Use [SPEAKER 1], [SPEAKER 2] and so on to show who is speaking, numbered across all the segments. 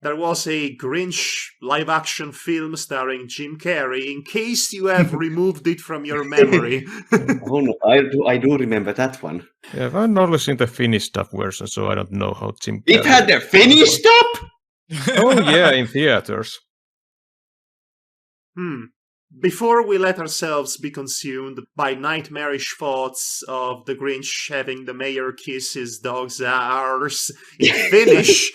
[SPEAKER 1] there was a Grinch live-action film starring Jim Carrey, in case you have removed it from your memory.
[SPEAKER 2] Oh no, I do remember that one.
[SPEAKER 3] Yeah, I've only seen the Finnish dub version, so I don't know how Jim
[SPEAKER 2] It
[SPEAKER 3] Carrey
[SPEAKER 2] had the Finnish dub?
[SPEAKER 3] Oh yeah, in theaters.
[SPEAKER 1] Before we let ourselves be consumed by nightmarish thoughts of the Grinch having the mayor kiss his dog's arse in Finnish,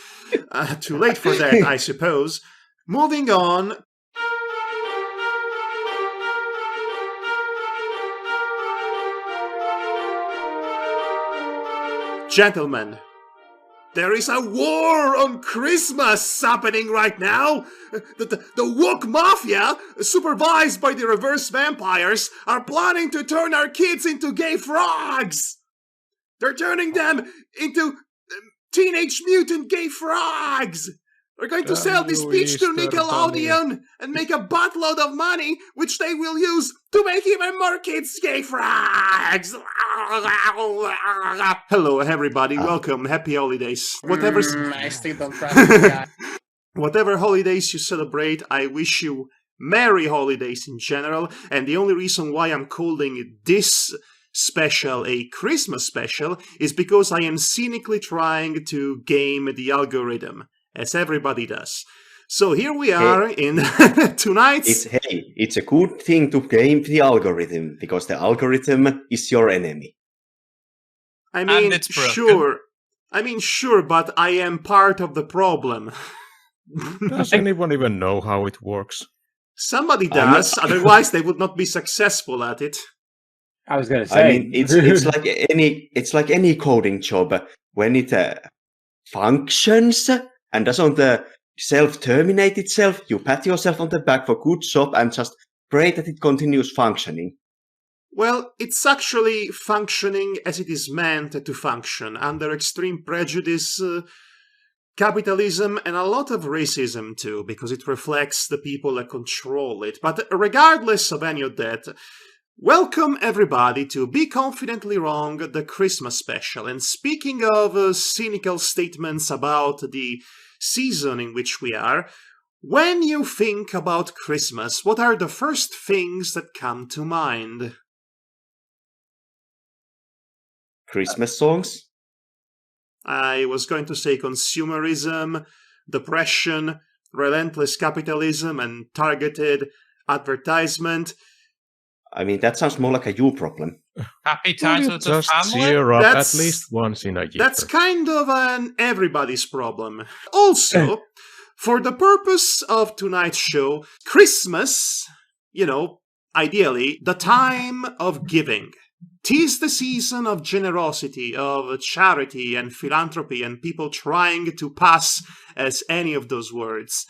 [SPEAKER 1] too late for that, I suppose. Moving on. Gentlemen, there is a war on Christmas happening right now. The woke mafia, supervised by the reverse vampires, are planning to turn our kids into gay frogs. They're turning them into teenage mutant gay frogs. They're going to sell this speech to Nickelodeon and make a buttload of money, which they will use to make even more kids gay frogs. Hello, everybody. Welcome. Happy holidays.
[SPEAKER 4] I still don't trust this guy.
[SPEAKER 1] Whatever holidays you celebrate, I wish you merry holidays in general. And the only reason why I'm calling this special a Christmas special is because I am cynically trying to game the algorithm, as everybody does. So here we are in tonight's...
[SPEAKER 2] It's a good thing to game the algorithm, because the algorithm is your enemy.
[SPEAKER 1] I mean, sure, but I am part of the problem.
[SPEAKER 3] Does anyone even know how it works?
[SPEAKER 1] Somebody does, otherwise they would not be successful at it.
[SPEAKER 4] I was gonna say.
[SPEAKER 2] I mean, it's like any coding job. When it functions and doesn't self-terminate itself, you pat yourself on the back for good job and just pray that it continues functioning.
[SPEAKER 1] Well, it's actually functioning as it is meant to function, under extreme prejudice, capitalism, and a lot of racism too, because it reflects the people that control it. But regardless of any of that, welcome everybody to Be Confidently Wrong, the Christmas special. And speaking of cynical statements about the season in which we are, when you think about Christmas, what are the first things that come to mind?
[SPEAKER 2] Christmas songs?
[SPEAKER 1] I was going to say consumerism, depression, relentless capitalism, and targeted advertisement.
[SPEAKER 2] I mean, that sounds more like a you problem.
[SPEAKER 5] Happy times with the
[SPEAKER 3] Just
[SPEAKER 5] family?
[SPEAKER 3] cheer up at least once in a year.
[SPEAKER 1] That's kind of an everybody's problem. Also, for the purpose of tonight's show, Christmas, ideally, the time of giving. 'Tis the season of generosity, of charity and philanthropy, and people trying to pass as any of those words.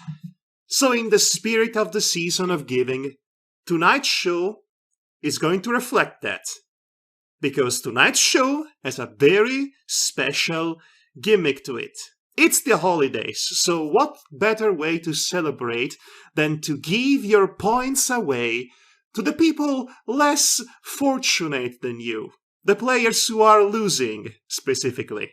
[SPEAKER 1] So in the spirit of the season of giving, tonight's show is going to reflect that. Because tonight's show has a very special gimmick to it. It's the holidays, so what better way to celebrate than to give your points away to the people less fortunate than you. The players who are losing, specifically.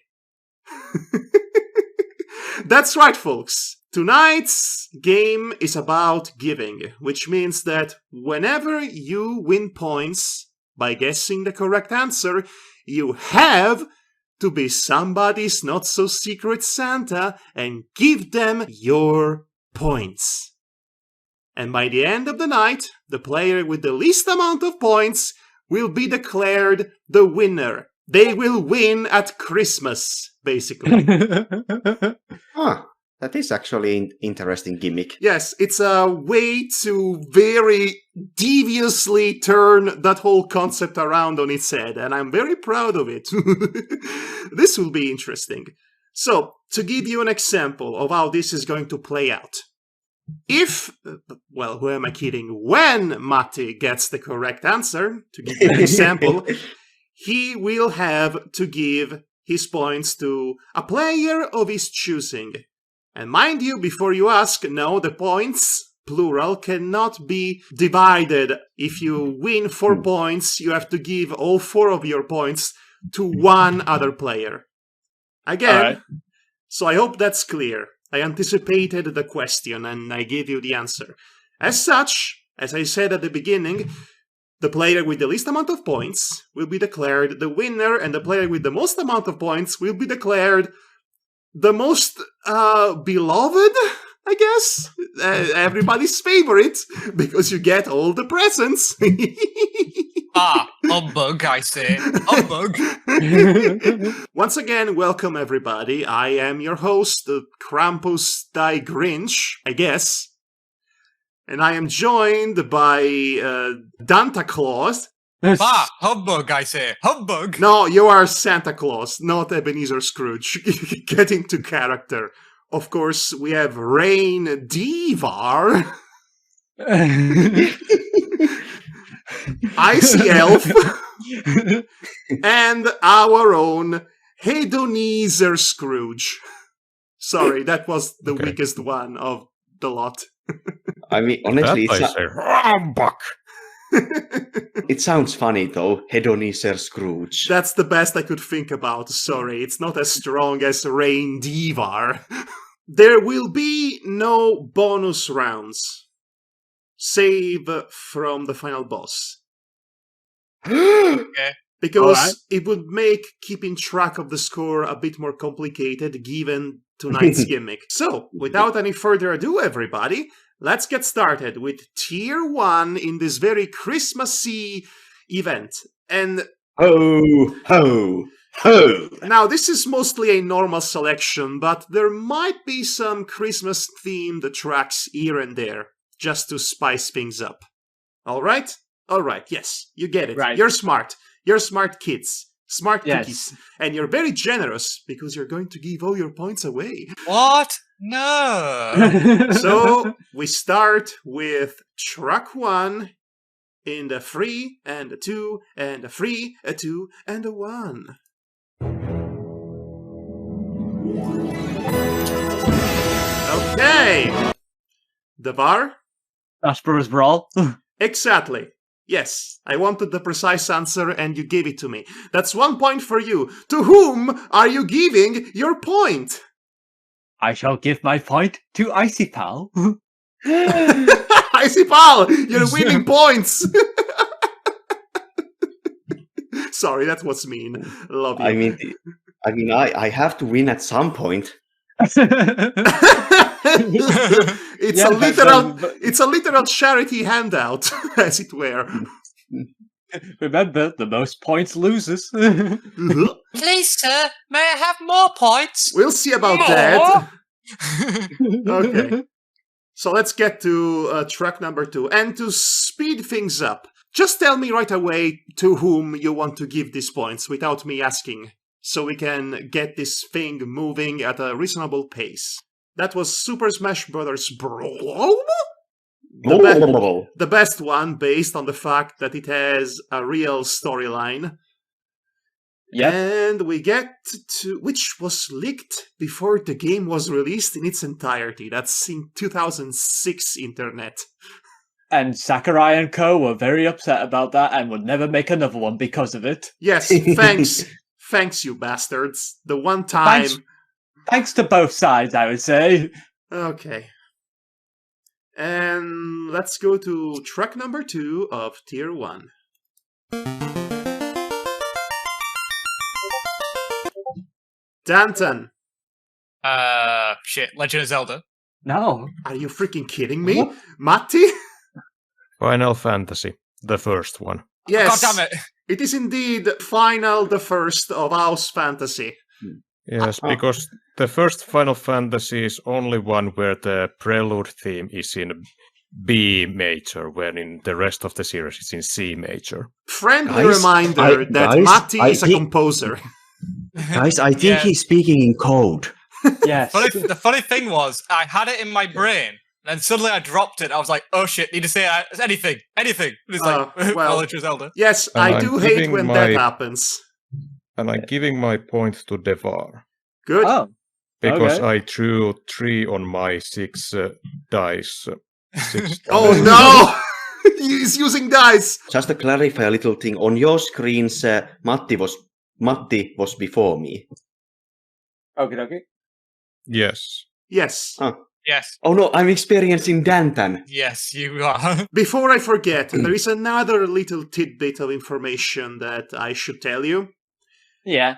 [SPEAKER 1] That's right, folks. Tonight's game is about giving, which means that whenever you win points by guessing the correct answer, you have to be somebody's not-so-secret Santa and give them your points. And by the end of the night, the player with the least amount of points will be declared the winner. They will win at Christmas, basically.
[SPEAKER 2] That is actually an interesting gimmick.
[SPEAKER 1] Yes, it's a way to very deviously turn that whole concept around on its head, and I'm very proud of it. This will be interesting. So, to give you an example of how this is going to play out. Who am I kidding? When Matti gets the correct answer, to give you an example, he will have to give his points to a player of his choosing. And mind you, before you ask, no, the points, plural, cannot be divided. If you win 4 points, you have to give all 4 of your points to one other player. Again, so I hope that's clear. I anticipated the question and I gave you the answer. As such, as I said at the beginning, the player with the least amount of points will be declared the winner, and the player with the most amount of points will be declared the most beloved, I guess. Everybody's favorite, because you get all the presents.
[SPEAKER 5] Humbug, I say. Humbug.
[SPEAKER 1] Once again, welcome everybody. I am your host, Krampus die Grinch, I guess. And I am joined by Danta Claus.
[SPEAKER 5] Humbug, I say. Humbug.
[SPEAKER 1] No, you are Santa Claus, not Ebenezer Scrooge. Get into character. Of course, we have Reindevar. IciElf. And our own HedonezerScrooge. Sorry, that was the weakest one of the lot.
[SPEAKER 2] I mean, honestly,
[SPEAKER 3] Humbug.
[SPEAKER 2] it sounds funny though. HedonezerScrooge.
[SPEAKER 1] That's the best I could think about. Sorry, it's not as strong as Reindevar. There will be no bonus rounds, save from the final boss.
[SPEAKER 5] Okay.
[SPEAKER 1] Because it would make keeping track of the score a bit more complicated given tonight's gimmick. So, without any further ado, everybody, let's get started with Tier 1 in this very Christmassy event. And
[SPEAKER 2] Ho, ho, ho!
[SPEAKER 1] now, this is mostly a normal selection, but there might be some Christmas-themed tracks here and there, just to spice things up. Alright? Alright, yes, you get it.
[SPEAKER 4] Right.
[SPEAKER 1] You're smart. You're smart kids. Smart
[SPEAKER 4] Yes.
[SPEAKER 1] cookies. And you're very generous, because you're going to give all your points away.
[SPEAKER 5] What? No.
[SPEAKER 1] So, we start with track 1 in the 3, and a 2, and a 3, a 2, and a 1. Okay. Devar?
[SPEAKER 4] Smash Bros. Brawl.
[SPEAKER 1] Exactly. Yes, I wanted the precise answer and you gave it to me. That's 1 point for you. To whom are you giving your point?
[SPEAKER 4] I shall give my point to Icy Pal.
[SPEAKER 1] Icy Pal, you're winning points. Sorry, that was mean. Love you.
[SPEAKER 2] I mean, I have to win at some point.
[SPEAKER 1] It's a literal charity handout, as it were.
[SPEAKER 4] Remember, the most points loses.
[SPEAKER 5] Please, sir, may I have more points?
[SPEAKER 1] We'll see about that. Okay. So let's get to track number 2. And to speed things up, just tell me right away to whom you want to give these points without me asking, so we can get this thing moving at a reasonable pace. That was Super Smash Bros. Brawl? The best one, based on the fact that it has a real storyline.
[SPEAKER 4] Yep.
[SPEAKER 1] And we get to, which was leaked before the game was released in its entirety. That's in 2006 internet.
[SPEAKER 4] And Sakurai and Co. were very upset about that and would never make another one because of it.
[SPEAKER 1] Yes, thanks. Thanks, you bastards. The one time...
[SPEAKER 4] Thanks to both sides, I would say.
[SPEAKER 1] Okay. And let's go to track number 2 of Tier 1. Danton.
[SPEAKER 5] Shit, Legend of Zelda.
[SPEAKER 4] No.
[SPEAKER 1] Are you freaking kidding me? Matti?
[SPEAKER 3] Final Fantasy, the first one.
[SPEAKER 1] Yes.
[SPEAKER 5] God damn it.
[SPEAKER 1] It is indeed Final the First of House Fantasy.
[SPEAKER 3] Yes, because the first Final Fantasy is only one where the prelude theme is in B major, wherein the rest of the series is in C major.
[SPEAKER 1] Friendly reminder that Matti is a composer.
[SPEAKER 2] Guys, I think he's speaking in code.
[SPEAKER 4] Yes.
[SPEAKER 5] The funny thing was, I had it in my brain, and suddenly I dropped it. I was like, oh shit, need to say anything. It's like, Legend of Zelda.
[SPEAKER 1] Yes,
[SPEAKER 3] And
[SPEAKER 1] I
[SPEAKER 3] I'm
[SPEAKER 1] do hate
[SPEAKER 3] giving
[SPEAKER 1] when
[SPEAKER 3] my-
[SPEAKER 1] that happens.
[SPEAKER 3] And I'm giving my point to Devar,
[SPEAKER 1] Good.
[SPEAKER 4] Oh.
[SPEAKER 3] because
[SPEAKER 4] Okay.
[SPEAKER 3] I drew 3 on my 6 dice. 6
[SPEAKER 1] Oh
[SPEAKER 3] dice.
[SPEAKER 1] no! He's using dice!
[SPEAKER 2] Just to clarify a little thing, on your screens, Matti was before me.
[SPEAKER 4] Okay.
[SPEAKER 3] Yes.
[SPEAKER 1] Yes.
[SPEAKER 5] Yes.
[SPEAKER 2] Oh no, I'm experiencing Dantan.
[SPEAKER 5] Yes, you are.
[SPEAKER 1] Before I forget, there is another little tidbit of information that I should tell you.
[SPEAKER 4] Yeah.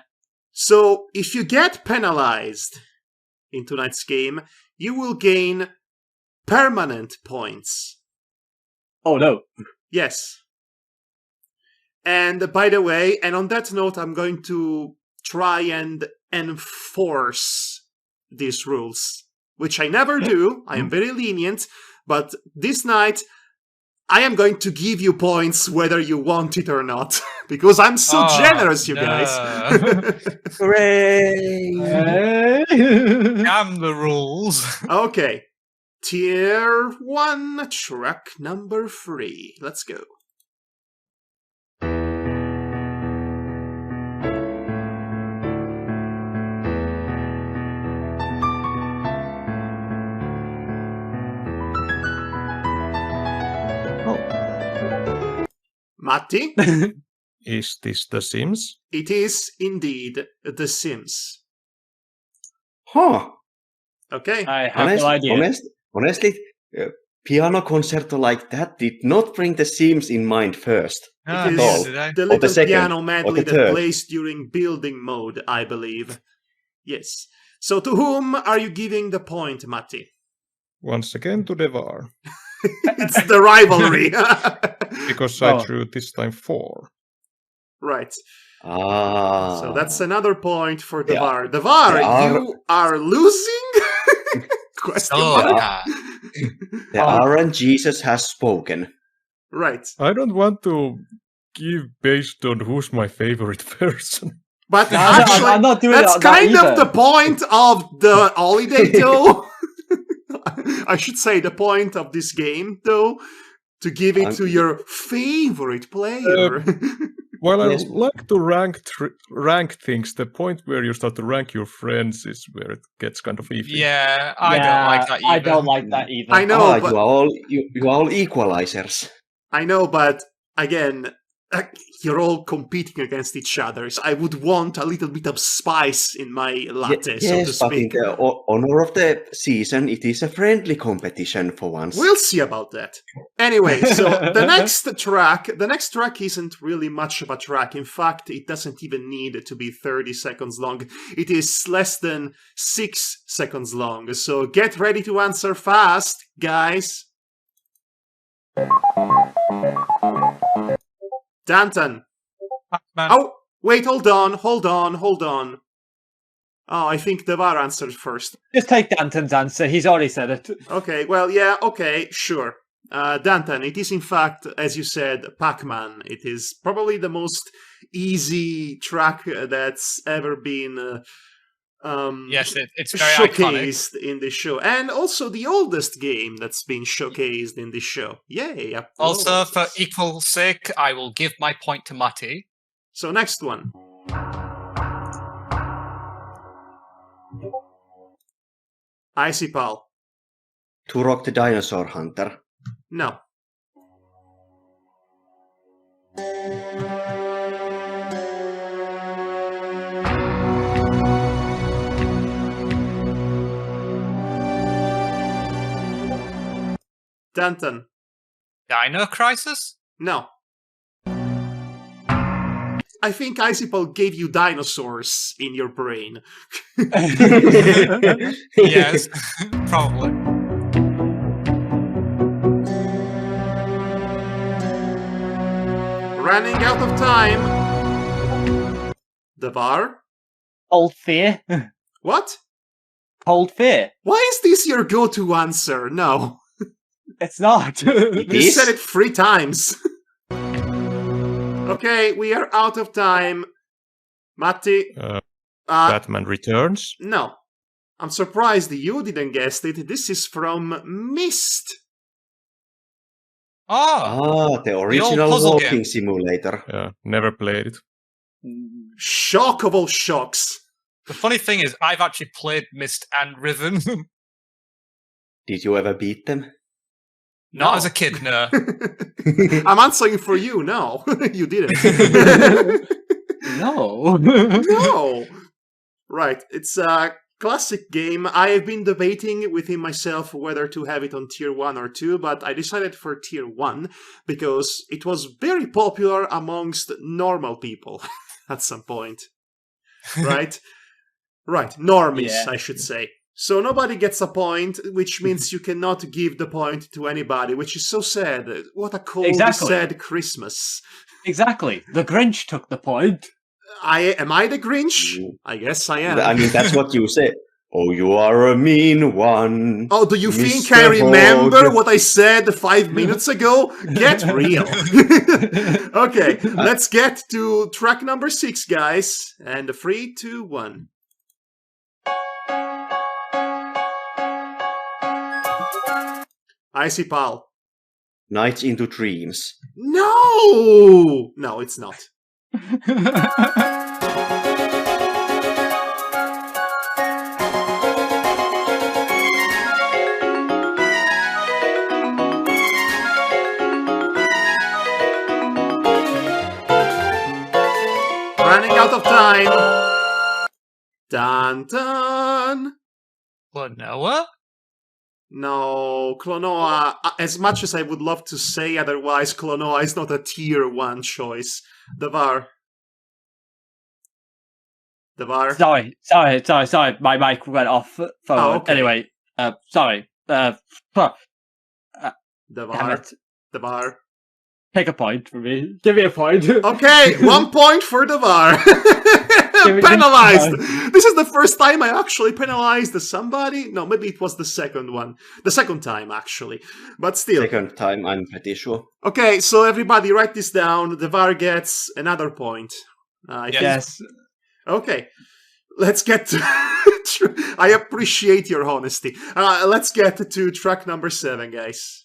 [SPEAKER 1] So, if you get penalized in tonight's game, you will gain permanent points.
[SPEAKER 4] Oh no.
[SPEAKER 1] Yes. And by the way, and on that note, I'm going to try and enforce these rules, which I never do. I am very lenient, but this night I am going to give you points whether you want it or not, because I'm so generous, you guys.
[SPEAKER 2] Hooray!
[SPEAKER 5] Damn the rules.
[SPEAKER 1] Okay. Tier 1, track number 3. Let's go. Matti?
[SPEAKER 3] Is this The Sims?
[SPEAKER 1] It is indeed The Sims.
[SPEAKER 2] Huh.
[SPEAKER 1] Okay.
[SPEAKER 4] I have no idea.
[SPEAKER 2] Honestly, piano concerto like that did not bring The Sims in mind first.
[SPEAKER 1] It is
[SPEAKER 2] all.
[SPEAKER 1] the little
[SPEAKER 2] second,
[SPEAKER 1] piano
[SPEAKER 2] or
[SPEAKER 1] medley
[SPEAKER 2] the
[SPEAKER 1] that
[SPEAKER 2] third.
[SPEAKER 1] plays during building mode, I believe. Yes. So to whom are you giving the point, Matti?
[SPEAKER 3] Once again to Devar.
[SPEAKER 1] It's the rivalry.
[SPEAKER 3] Because I drew this time 4.
[SPEAKER 1] Right.
[SPEAKER 2] Ah.
[SPEAKER 1] So that's another point for
[SPEAKER 2] Yeah.
[SPEAKER 1] Devar. Devar, you are losing? Question mark.
[SPEAKER 2] The RNGesus has spoken.
[SPEAKER 1] Right.
[SPEAKER 3] I don't want to give based on who's my favorite person.
[SPEAKER 1] But
[SPEAKER 4] No,
[SPEAKER 1] actually,
[SPEAKER 4] I'm not doing
[SPEAKER 1] that's
[SPEAKER 4] that
[SPEAKER 1] kind of
[SPEAKER 4] either.
[SPEAKER 1] the point of the holiday, though. I should say the point of this game, though, to give it to your favorite player.
[SPEAKER 3] While
[SPEAKER 2] Yes.
[SPEAKER 3] I like to rank things, the point where you start to rank your friends is where it gets kind of iffy.
[SPEAKER 5] Yeah, I don't like that either.
[SPEAKER 4] I don't like that either.
[SPEAKER 1] I know, but
[SPEAKER 2] you are all equalizers.
[SPEAKER 1] I know, but again, you're all competing against each other. So I would want a little bit of spice in my latte, so to
[SPEAKER 2] Yes, but in
[SPEAKER 1] speak.
[SPEAKER 2] the honor of the season, it is a friendly competition for once.
[SPEAKER 1] We'll see about that. Anyway, so the next track isn't really much of a track. In fact, it doesn't even need to be 30 seconds long. It is less than 6 seconds long. So get ready to answer fast, guys. Danton.
[SPEAKER 5] Pac-Man.
[SPEAKER 1] Oh, wait, hold on. Oh, I think Devar answered first.
[SPEAKER 4] Just take Danton's answer. He's already said it.
[SPEAKER 1] Okay, well, yeah, okay, sure. Danton, it is in fact, as you said, Pac-Man. It is probably the most easy track that's ever been
[SPEAKER 5] Yes, it's very iconic.
[SPEAKER 1] showcased in this show. And also the oldest game that's been showcased in this show. Yay.
[SPEAKER 5] Also, for equal sake, I will give my point to Matti.
[SPEAKER 1] So next one. IciElf.
[SPEAKER 2] Turok the Dinosaur Hunter.
[SPEAKER 1] No. Danton.
[SPEAKER 5] Dino Crisis?
[SPEAKER 1] No. I think IciElf gave you dinosaurs in your brain.
[SPEAKER 5] Yes, probably.
[SPEAKER 1] Running out of time. Devar?
[SPEAKER 4] Cold Fear.
[SPEAKER 1] What?
[SPEAKER 4] Cold Fear.
[SPEAKER 1] Why is this your go-to answer? No.
[SPEAKER 4] It's not.
[SPEAKER 1] You said it 3 times. Okay, we are out of time. Matti?
[SPEAKER 3] Batman Returns?
[SPEAKER 1] No. I'm surprised you didn't guess it. This is from Myst.
[SPEAKER 5] Oh,
[SPEAKER 2] The original
[SPEAKER 5] puzzle
[SPEAKER 2] walking
[SPEAKER 5] game.
[SPEAKER 2] simulator.
[SPEAKER 3] Yeah, never played it.
[SPEAKER 1] Shock of all shocks.
[SPEAKER 5] the funny thing is, I've actually played Myst and Rhythm.
[SPEAKER 2] Did you ever beat them?
[SPEAKER 5] Not
[SPEAKER 1] No.
[SPEAKER 5] as a kid, no.
[SPEAKER 1] I'm answering for you. No, you didn't.
[SPEAKER 4] No.
[SPEAKER 1] No. Right. It's Classic game. I have been debating within myself whether to have it on tier 1 or 2, but I decided for tier 1 because it was very popular amongst normal people at some point. Right? Right. Normies,
[SPEAKER 4] Yeah.
[SPEAKER 1] I should say. So nobody gets a point, which means you cannot give the point to anybody, which is so sad. What a cold, sad Christmas.
[SPEAKER 4] Exactly. The Grinch took the point.
[SPEAKER 1] Am I the Grinch? I guess I am.
[SPEAKER 2] I mean, that's what you say. Oh, you are a mean one.
[SPEAKER 1] Oh, do you think
[SPEAKER 2] Mr.
[SPEAKER 1] I remember
[SPEAKER 2] Hog.
[SPEAKER 1] what I said 5 minutes ago? Get real. Okay, let's get to track number 6, guys. And 3, 2, 1. Icy Pal.
[SPEAKER 2] Nights into Dreams.
[SPEAKER 1] No! No, it's not. Running out of time. Dun dun.
[SPEAKER 5] Klonoa?
[SPEAKER 1] No, Klonoa, as much as I would love to say otherwise, Klonoa is not a tier 1 choice. Devar.
[SPEAKER 4] Sorry. My mic went off for
[SPEAKER 1] okay.
[SPEAKER 4] Anyway, sorry. Damn
[SPEAKER 1] Devar.
[SPEAKER 4] it.
[SPEAKER 1] Devar.
[SPEAKER 4] Take a point for me. Give me a point.
[SPEAKER 1] Okay, 1 point for Devar. Penalized! This is the first time I actually penalized somebody. No, maybe it was the second one. The second time, actually. But still.
[SPEAKER 2] Second time, I'm pretty sure.
[SPEAKER 1] Okay, so everybody write this down. Devar gets another point.
[SPEAKER 4] Yes.
[SPEAKER 1] Okay. Let's get to... I appreciate your honesty. Let's get to track number 7, guys.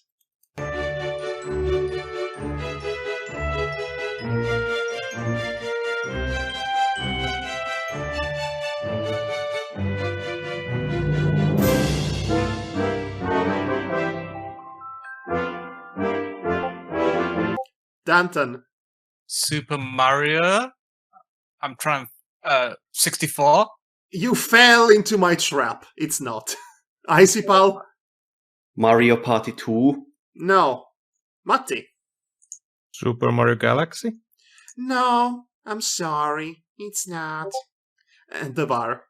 [SPEAKER 1] Danton.
[SPEAKER 5] Super Mario. I'm trying. 64.
[SPEAKER 1] You fell into my trap. It's not. Icy Pal?
[SPEAKER 2] Mario Party 2.
[SPEAKER 1] No. Matti?
[SPEAKER 3] Super Mario Galaxy?
[SPEAKER 1] No, I'm sorry. It's not. And Devar?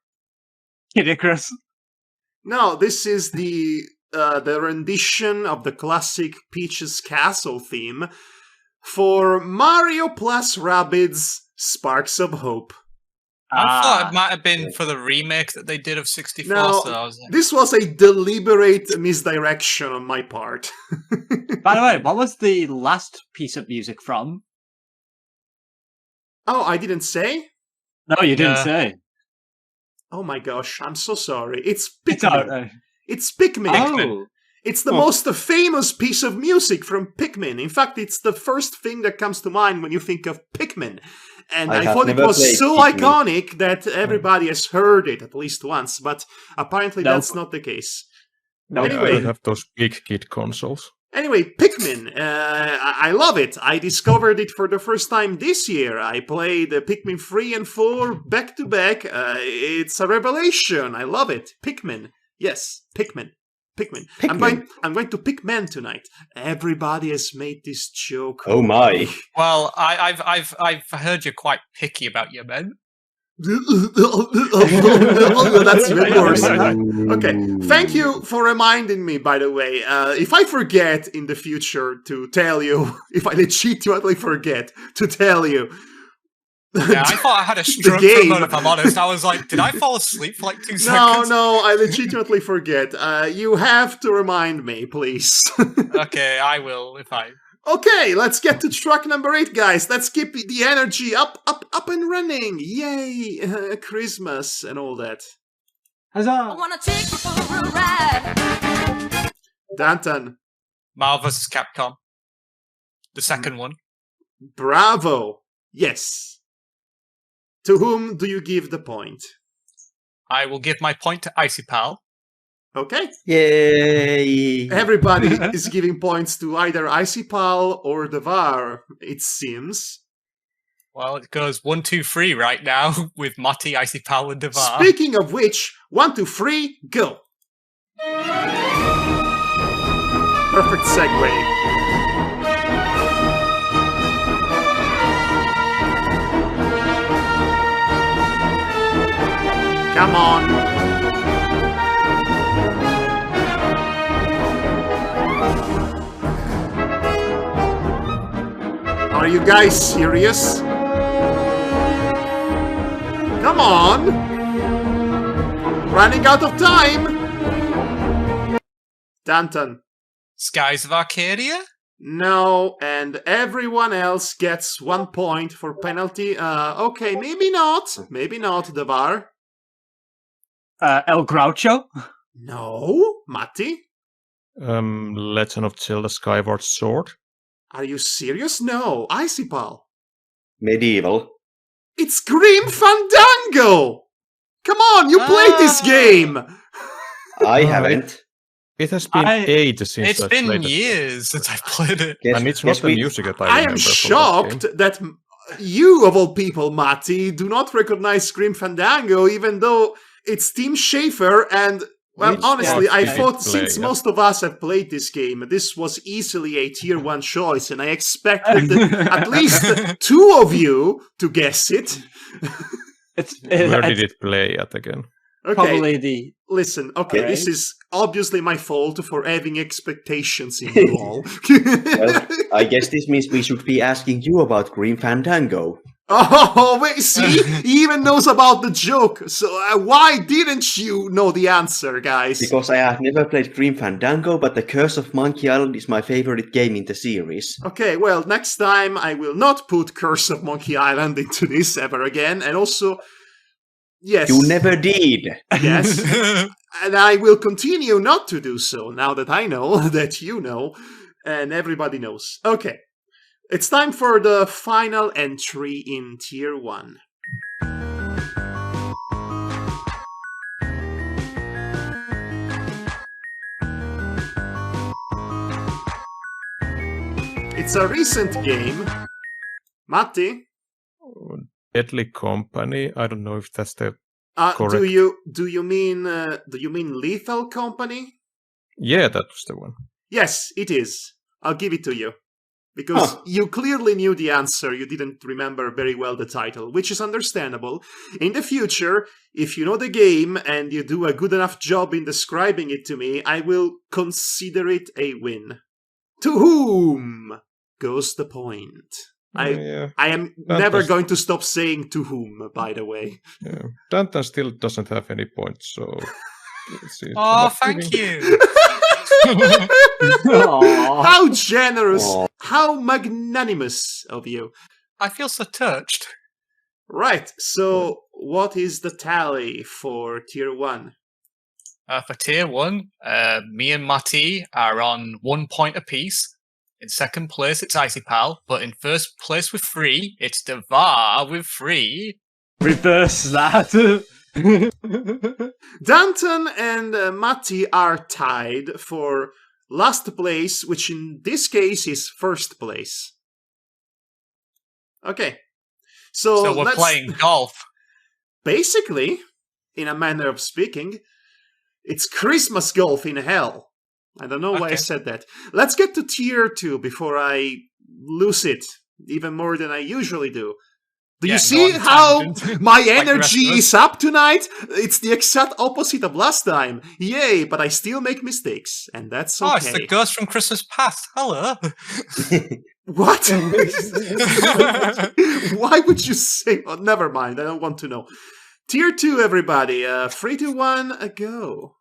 [SPEAKER 4] Kid Icarus.
[SPEAKER 1] No, this is the rendition of the classic Peach's Castle theme for Mario plus Rabbids Sparks of Hope.
[SPEAKER 5] I thought it might have been for the remake that they did of 64.
[SPEAKER 1] No,
[SPEAKER 5] so I was like,
[SPEAKER 1] this was a deliberate misdirection on my part.
[SPEAKER 4] By the way, what was the last piece of music from?
[SPEAKER 1] Oh, I didn't say?
[SPEAKER 4] No, you didn't say.
[SPEAKER 1] Oh my gosh, I'm so sorry. It's
[SPEAKER 4] It's
[SPEAKER 1] Pikmin.
[SPEAKER 4] out there.
[SPEAKER 1] It's Pikmin.
[SPEAKER 4] Oh.
[SPEAKER 1] It's the most famous piece of music from Pikmin. In fact, it's the first thing that comes to mind when you think of Pikmin. And I thought it was so iconic that everybody has heard it at least once, but apparently that's not the case.
[SPEAKER 4] No,
[SPEAKER 1] Anyway.
[SPEAKER 3] I have those big kid consoles.
[SPEAKER 1] Anyway, Pikmin, I love it. I discovered it for the first time this year. I played Pikmin 3 and 4 back to back. It's a revelation. I love it. Pikmin. Yes, Pikmin. I'm going to Pikmin tonight. Everybody has made this joke.
[SPEAKER 2] Oh my.
[SPEAKER 5] well, I've heard you're quite picky about your men.
[SPEAKER 1] That's even worse. Okay, thank you for reminding me, by the way. If I forget in the future to tell you, if I legitimately forget to tell you.
[SPEAKER 5] Yeah, I thought I had a stroke for a moment, if I'm honest. I was like, did I fall asleep for like 2 seconds?
[SPEAKER 1] No, I legitimately forget. You have to remind me, please.
[SPEAKER 5] Okay, I will, if I...
[SPEAKER 1] Okay, let's get to track number 8, guys. Let's keep the energy up and running. Yay, Christmas and all that.
[SPEAKER 4] Huzzah!
[SPEAKER 6] I wanna take you for a ride.
[SPEAKER 1] Danton.
[SPEAKER 5] Marvel vs. Capcom. The second one.
[SPEAKER 1] Bravo. Yes. To whom do you give the point?
[SPEAKER 5] I will give my point to Icy Pal.
[SPEAKER 1] Okay.
[SPEAKER 2] Yay!
[SPEAKER 1] Everybody is giving points to either Icy Pal or Devar, it seems.
[SPEAKER 5] Well, it goes 1, 2, 3 right now with Matti, Icy Pal, and Devar.
[SPEAKER 1] Speaking of which, 1, 2, 3, go. Perfect segue. Come on. Are you guys serious? Come on! Running out of time! Danta.
[SPEAKER 5] Skies of Arcadia?
[SPEAKER 1] No, and everyone else gets 1 point for penalty. Okay, maybe not. Maybe not, Devar.
[SPEAKER 4] El Groucho?
[SPEAKER 1] No, Matti?
[SPEAKER 3] Legend of Zelda Skyward Sword.
[SPEAKER 1] Are you serious? No, Icy Pal.
[SPEAKER 2] Medieval.
[SPEAKER 1] It's Grim Fandango! Come on, you played this game!
[SPEAKER 2] I haven't.
[SPEAKER 3] It has been ages since
[SPEAKER 5] It's
[SPEAKER 3] I
[SPEAKER 5] been
[SPEAKER 3] played it.
[SPEAKER 5] years since I've played it.
[SPEAKER 3] And it's not the music that I remember
[SPEAKER 1] am
[SPEAKER 3] from
[SPEAKER 1] shocked
[SPEAKER 3] that
[SPEAKER 1] that
[SPEAKER 3] game.
[SPEAKER 1] you, of all people, Matti, do not recognize Grim Fandango, even though it's Team Schafer and... Well,
[SPEAKER 3] Which
[SPEAKER 1] honestly,
[SPEAKER 3] part
[SPEAKER 1] I
[SPEAKER 3] did
[SPEAKER 1] thought
[SPEAKER 3] it
[SPEAKER 1] since
[SPEAKER 3] play,
[SPEAKER 1] most of us have played this game, this was easily a tier 1 choice, and I expected at least 2 of you to guess it.
[SPEAKER 3] Where did it play at again?
[SPEAKER 1] Okay,
[SPEAKER 4] Probably the...
[SPEAKER 1] listen, okay, this
[SPEAKER 4] Right.
[SPEAKER 1] is obviously my fault for having expectations in you all.
[SPEAKER 2] Well, I guess this means we should be asking you about Green Fandango.
[SPEAKER 1] Oh, wait, see? He even knows about the joke. So why didn't you know the answer, guys?
[SPEAKER 2] Because I have never played Green Fandango, but The Curse of Monkey Island is my favorite game in the series.
[SPEAKER 1] Okay, well, next time I will not put Curse of Monkey Island into this ever again. And also, yes.
[SPEAKER 2] You never did.
[SPEAKER 1] Yes. And I will continue not to do so now that I know that you know and everybody knows. Okay. It's time for the final entry in Tier 1. It's a recent game. Matti?
[SPEAKER 3] Deadly Company. I don't know if that's the correct.
[SPEAKER 1] Do you mean Lethal Company?
[SPEAKER 3] Yeah, that was the one.
[SPEAKER 1] Yes, it is. I'll give it to you. Because you clearly knew the answer, you didn't remember very well the title, which is understandable. In the future, if you know the game and you do a good enough job in describing it to me, I will consider it a win. To whom goes the point? I am never going to stop saying to whom, by the way.
[SPEAKER 3] Yeah. Danta still doesn't have any points, so...
[SPEAKER 5] Oh, thank you!
[SPEAKER 1] How generous, how magnanimous of you.
[SPEAKER 5] I feel so touched.
[SPEAKER 1] Right, so what is the tally for Tier 1?
[SPEAKER 5] For Tier 1, me and Matti are on 1 point apiece. In second place, it's Icy Pal, but in first place with 3, it's Devar with 3.
[SPEAKER 4] Reverse that.
[SPEAKER 1] Danton and Matti are tied for last place, which in this case is first place. Okay.
[SPEAKER 5] So we're playing golf.
[SPEAKER 1] Basically, in a manner of speaking, it's Christmas golf in hell. I don't know why I said that. Let's get to Tier 2 before I lose it, even more than I usually do. Do you see how my energy is up tonight? It's the exact opposite of last time. Yay, but I still make mistakes, and that's okay.
[SPEAKER 5] Oh, it's the ghost from Christmas past. Hello.
[SPEAKER 1] What? Why would you say... Oh, never mind, I don't want to know. Tier 2, everybody. 3, 2, 1, go.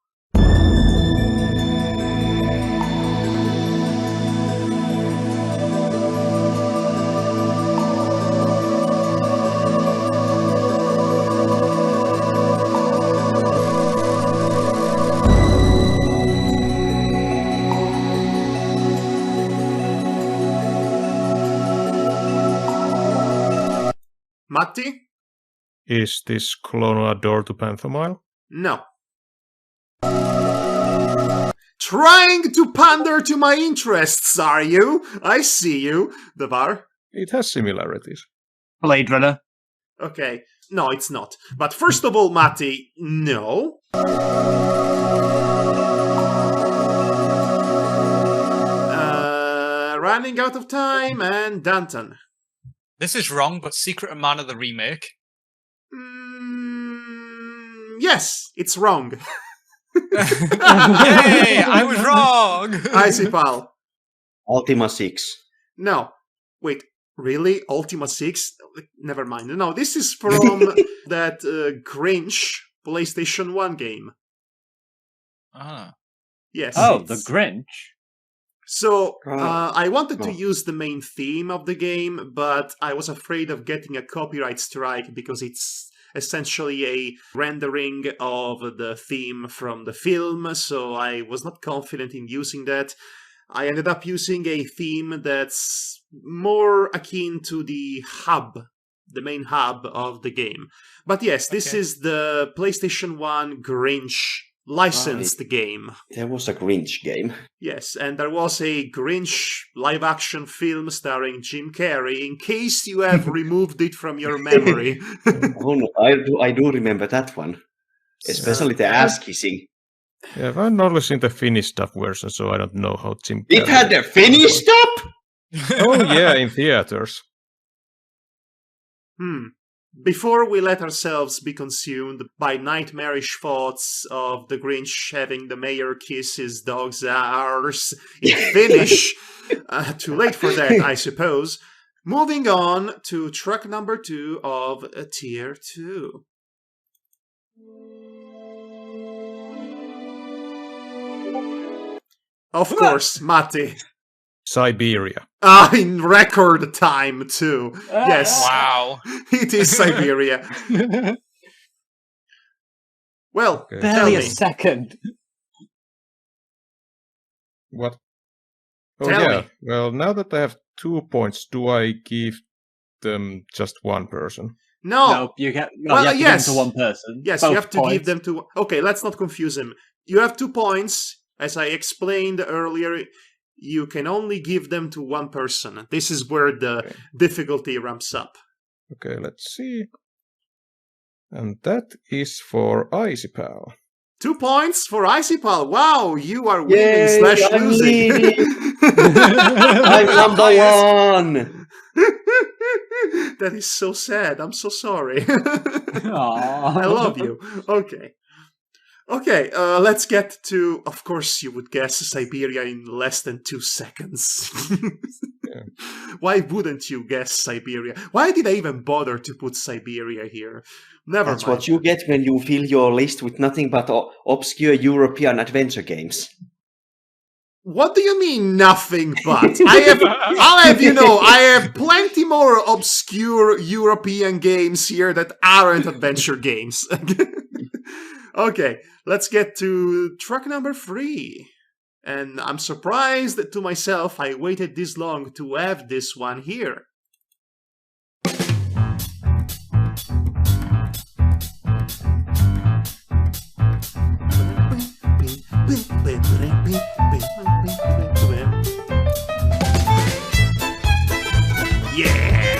[SPEAKER 1] Matti?
[SPEAKER 3] Is this Clonal Door to Panthomile?
[SPEAKER 1] No. Trying to pander to my interests, are you? I see you. Devar?
[SPEAKER 3] It has similarities.
[SPEAKER 4] Blade Runner.
[SPEAKER 1] Okay. No, it's not. But first of all, Matti, no. Running out of time, and Danton.
[SPEAKER 5] This is wrong, but Secret of Mana the remake.
[SPEAKER 1] Yes, it's wrong.
[SPEAKER 5] Hey, I was wrong.
[SPEAKER 1] IciPal.
[SPEAKER 2] Ultima 6.
[SPEAKER 1] No. Wait, really? Ultima 6? Never mind. No, this is from that Grinch PlayStation 1 game.
[SPEAKER 5] Ah.
[SPEAKER 1] Yes.
[SPEAKER 4] Oh, the Grinch.
[SPEAKER 1] So,
[SPEAKER 2] Right.
[SPEAKER 1] I wanted to
[SPEAKER 2] Oh.
[SPEAKER 1] use the main theme of the game, but I was afraid of getting a copyright strike because it's essentially a rendering of the theme from the film, so I was not confident in using that. I ended up using a theme that's more akin to the hub, the main hub of the game. But yes, this
[SPEAKER 5] Okay.
[SPEAKER 1] is the PlayStation 1 Grinch licensed game.
[SPEAKER 2] There was a Grinch game.
[SPEAKER 1] Yes, and there was a Grinch live-action film starring Jim Carrey, in case you have removed it from your memory.
[SPEAKER 2] Oh no, I do remember that one. Especially the ass kissing.
[SPEAKER 3] Yeah, I've only seen the Finnish dub version, so I don't know how Jim
[SPEAKER 2] It
[SPEAKER 3] Carrey-
[SPEAKER 2] had the Finnish stop?
[SPEAKER 3] Oh yeah, in theaters.
[SPEAKER 1] Before we let ourselves be consumed by nightmarish thoughts of the Grinch having the mayor kiss his dog's arse in Finnish, too late for that, I suppose. Moving on to track number 2 of Tier 2. Of course, Matti.
[SPEAKER 3] Siberia.
[SPEAKER 1] In record time, too. Yes,
[SPEAKER 5] Wow.
[SPEAKER 1] it is Siberia. Well,
[SPEAKER 3] Okay.
[SPEAKER 1] tell
[SPEAKER 4] Barely a
[SPEAKER 1] me.
[SPEAKER 4] second.
[SPEAKER 3] What? Oh
[SPEAKER 1] Tell
[SPEAKER 3] yeah.
[SPEAKER 1] me.
[SPEAKER 3] Well, now that I have 2 points, do I give them just one person?
[SPEAKER 1] No.
[SPEAKER 4] No, you get. No,
[SPEAKER 1] Well,
[SPEAKER 4] you have to
[SPEAKER 1] yes.
[SPEAKER 4] give them to one person.
[SPEAKER 1] Yes,
[SPEAKER 4] Both
[SPEAKER 1] you have to
[SPEAKER 4] points.
[SPEAKER 1] give them to... Okay, let's not confuse him. You have 2 points. As I explained earlier, you can only give them to one person. This is where the
[SPEAKER 3] Okay.
[SPEAKER 1] difficulty ramps up.
[SPEAKER 3] Okay, let's see. And that is for IciPal.
[SPEAKER 1] 2 points for IciPal. Wow, you are winning
[SPEAKER 2] Yay,
[SPEAKER 1] slash
[SPEAKER 2] I'm
[SPEAKER 1] losing.
[SPEAKER 2] leading. I'm number one.
[SPEAKER 1] That is so sad. I'm so sorry.
[SPEAKER 4] Aw.
[SPEAKER 1] I love you. Okay. Okay, let's get to... Of course, you would guess Siberia in less than 2 seconds.
[SPEAKER 3] Yeah.
[SPEAKER 1] Why wouldn't you guess Siberia? Why did I even bother to put Siberia here? Never
[SPEAKER 2] That's
[SPEAKER 1] mind.
[SPEAKER 2] what you get when you fill your list with nothing but obscure European adventure games.
[SPEAKER 1] What do you mean, nothing but? I'll have you know, I have plenty more obscure European games here that aren't adventure games. Okay, let's get to track number 3. And I'm surprised to myself I waited this long to have this one here. Yeah!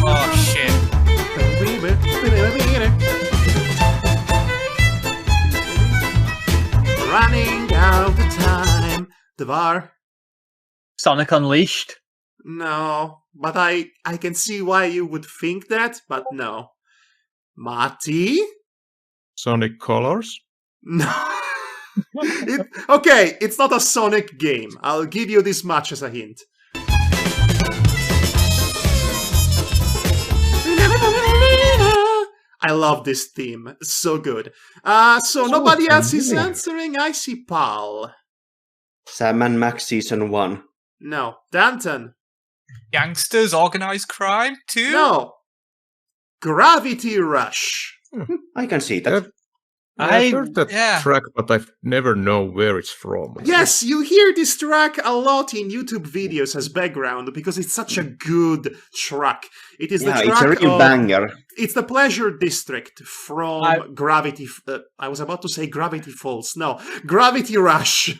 [SPEAKER 5] Oh shit.
[SPEAKER 1] Running out of time. Devar?
[SPEAKER 4] Sonic Unleashed.
[SPEAKER 1] No, but I can see why you would think that, but no. Matti?
[SPEAKER 3] Sonic Colors?
[SPEAKER 1] No. Okay, it's not a Sonic game. I'll give you this much as a hint. I love this theme. It's so good. So nobody else is
[SPEAKER 2] familiar.
[SPEAKER 1] answering IciPal.
[SPEAKER 2] Sam and Max Season 1.
[SPEAKER 1] No. Danton?
[SPEAKER 5] Gangsters, organized crime, too?
[SPEAKER 1] No. Gravity Rush.
[SPEAKER 2] I can see that.
[SPEAKER 3] I've heard that
[SPEAKER 5] yeah.
[SPEAKER 3] track, but I never know where it's from.
[SPEAKER 1] Yes, you hear this track a lot in YouTube videos as background because it's such a good track. It is
[SPEAKER 2] Yeah,
[SPEAKER 1] the
[SPEAKER 2] it's a
[SPEAKER 1] track
[SPEAKER 2] real
[SPEAKER 1] of...
[SPEAKER 2] banger.
[SPEAKER 1] It's the Pleasure District from Gravity... I was about to say Gravity Falls. No, Gravity Rush.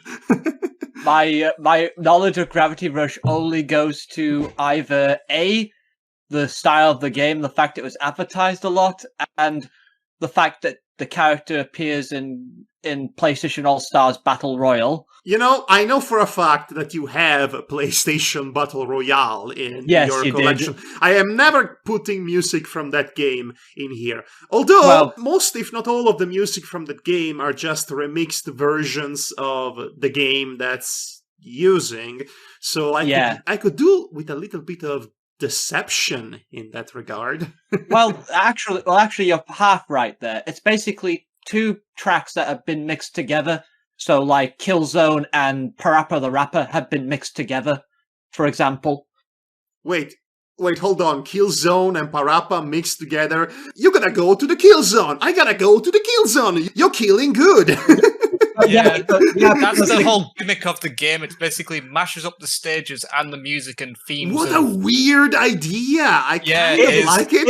[SPEAKER 4] my knowledge of Gravity Rush only goes to either A, the style of the game, the fact it was advertised a lot, and the fact that the character appears in PlayStation All-Stars Battle Royale.
[SPEAKER 1] You know, I know for a fact that you have a PlayStation Battle Royale in
[SPEAKER 4] Yes,
[SPEAKER 1] your
[SPEAKER 4] you
[SPEAKER 1] collection.
[SPEAKER 4] did.
[SPEAKER 1] I am never putting music from that game in here. Although,
[SPEAKER 4] Well-
[SPEAKER 1] most, if not all of the music from that game are just remixed versions of the game that's using. So I could do with a little bit of deception in that regard.
[SPEAKER 4] Well, actually, you're half right there. It's basically two tracks that have been mixed together. So, like, Killzone and Parappa the Rapper have been mixed together, for example.
[SPEAKER 1] Wait, hold on. Killzone and Parappa mixed together. You gotta go to the Killzone. I gotta go to the Killzone. You're killing good.
[SPEAKER 5] Yeah, that's
[SPEAKER 4] because
[SPEAKER 5] the whole gimmick of the game. It basically mashes up the stages and the music and themes.
[SPEAKER 1] What a weird idea. I
[SPEAKER 5] Yeah,
[SPEAKER 1] kind
[SPEAKER 5] it
[SPEAKER 1] of
[SPEAKER 5] is.
[SPEAKER 1] like it.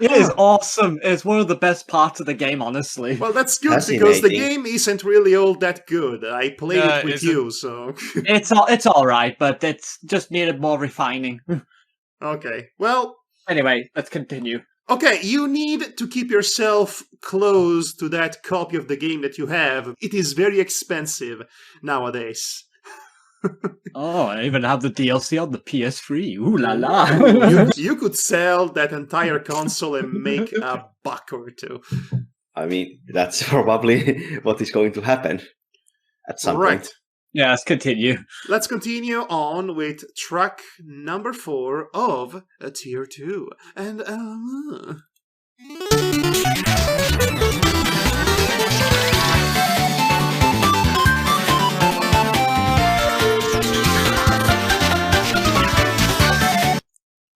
[SPEAKER 4] It is awesome. It's one of the best parts of the game, honestly.
[SPEAKER 1] Well, that's good because the
[SPEAKER 2] Fascinating.
[SPEAKER 1] game isn't really all that good. I played
[SPEAKER 5] No,
[SPEAKER 1] it with
[SPEAKER 5] isn't.
[SPEAKER 1] you, so...
[SPEAKER 4] It's all right, but it's just needed more refining.
[SPEAKER 1] Okay, well...
[SPEAKER 4] Anyway, let's continue.
[SPEAKER 1] Okay, you need to keep yourself close to that copy of the game that you have. It is very expensive nowadays.
[SPEAKER 4] Oh, I even have the DLC on the PS3. Ooh la la.
[SPEAKER 1] You could sell that entire console and make a buck or two.
[SPEAKER 2] I mean, that's probably what is going to happen at some
[SPEAKER 1] Right.
[SPEAKER 2] point.
[SPEAKER 4] Yeah, let's continue.
[SPEAKER 1] Let's continue on with track number 4 of Tier 2. And,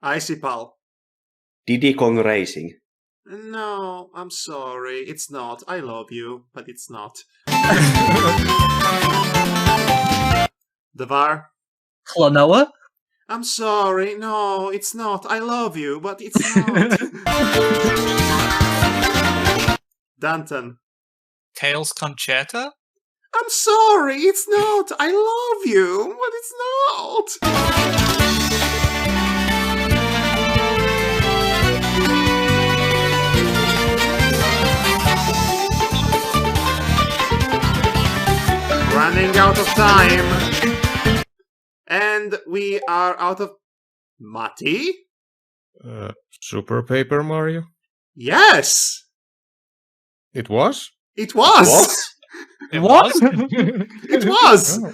[SPEAKER 1] Icy Pal.
[SPEAKER 2] Diddy Kong Racing.
[SPEAKER 1] No, I'm sorry. It's not. I love you, but it's not. Devar.
[SPEAKER 4] Klonoa?
[SPEAKER 1] I'm sorry. No, it's not. I love you, but it's not. Danton.
[SPEAKER 5] Tails Concerta?
[SPEAKER 1] I'm sorry. It's not. I love you, but it's not. Running out of time. And we are out of... Matti?
[SPEAKER 3] Super Paper Mario?
[SPEAKER 1] Yes!
[SPEAKER 3] It was?
[SPEAKER 1] It was!
[SPEAKER 2] What?
[SPEAKER 5] It
[SPEAKER 4] What?
[SPEAKER 5] was?
[SPEAKER 1] It was!
[SPEAKER 3] Oh.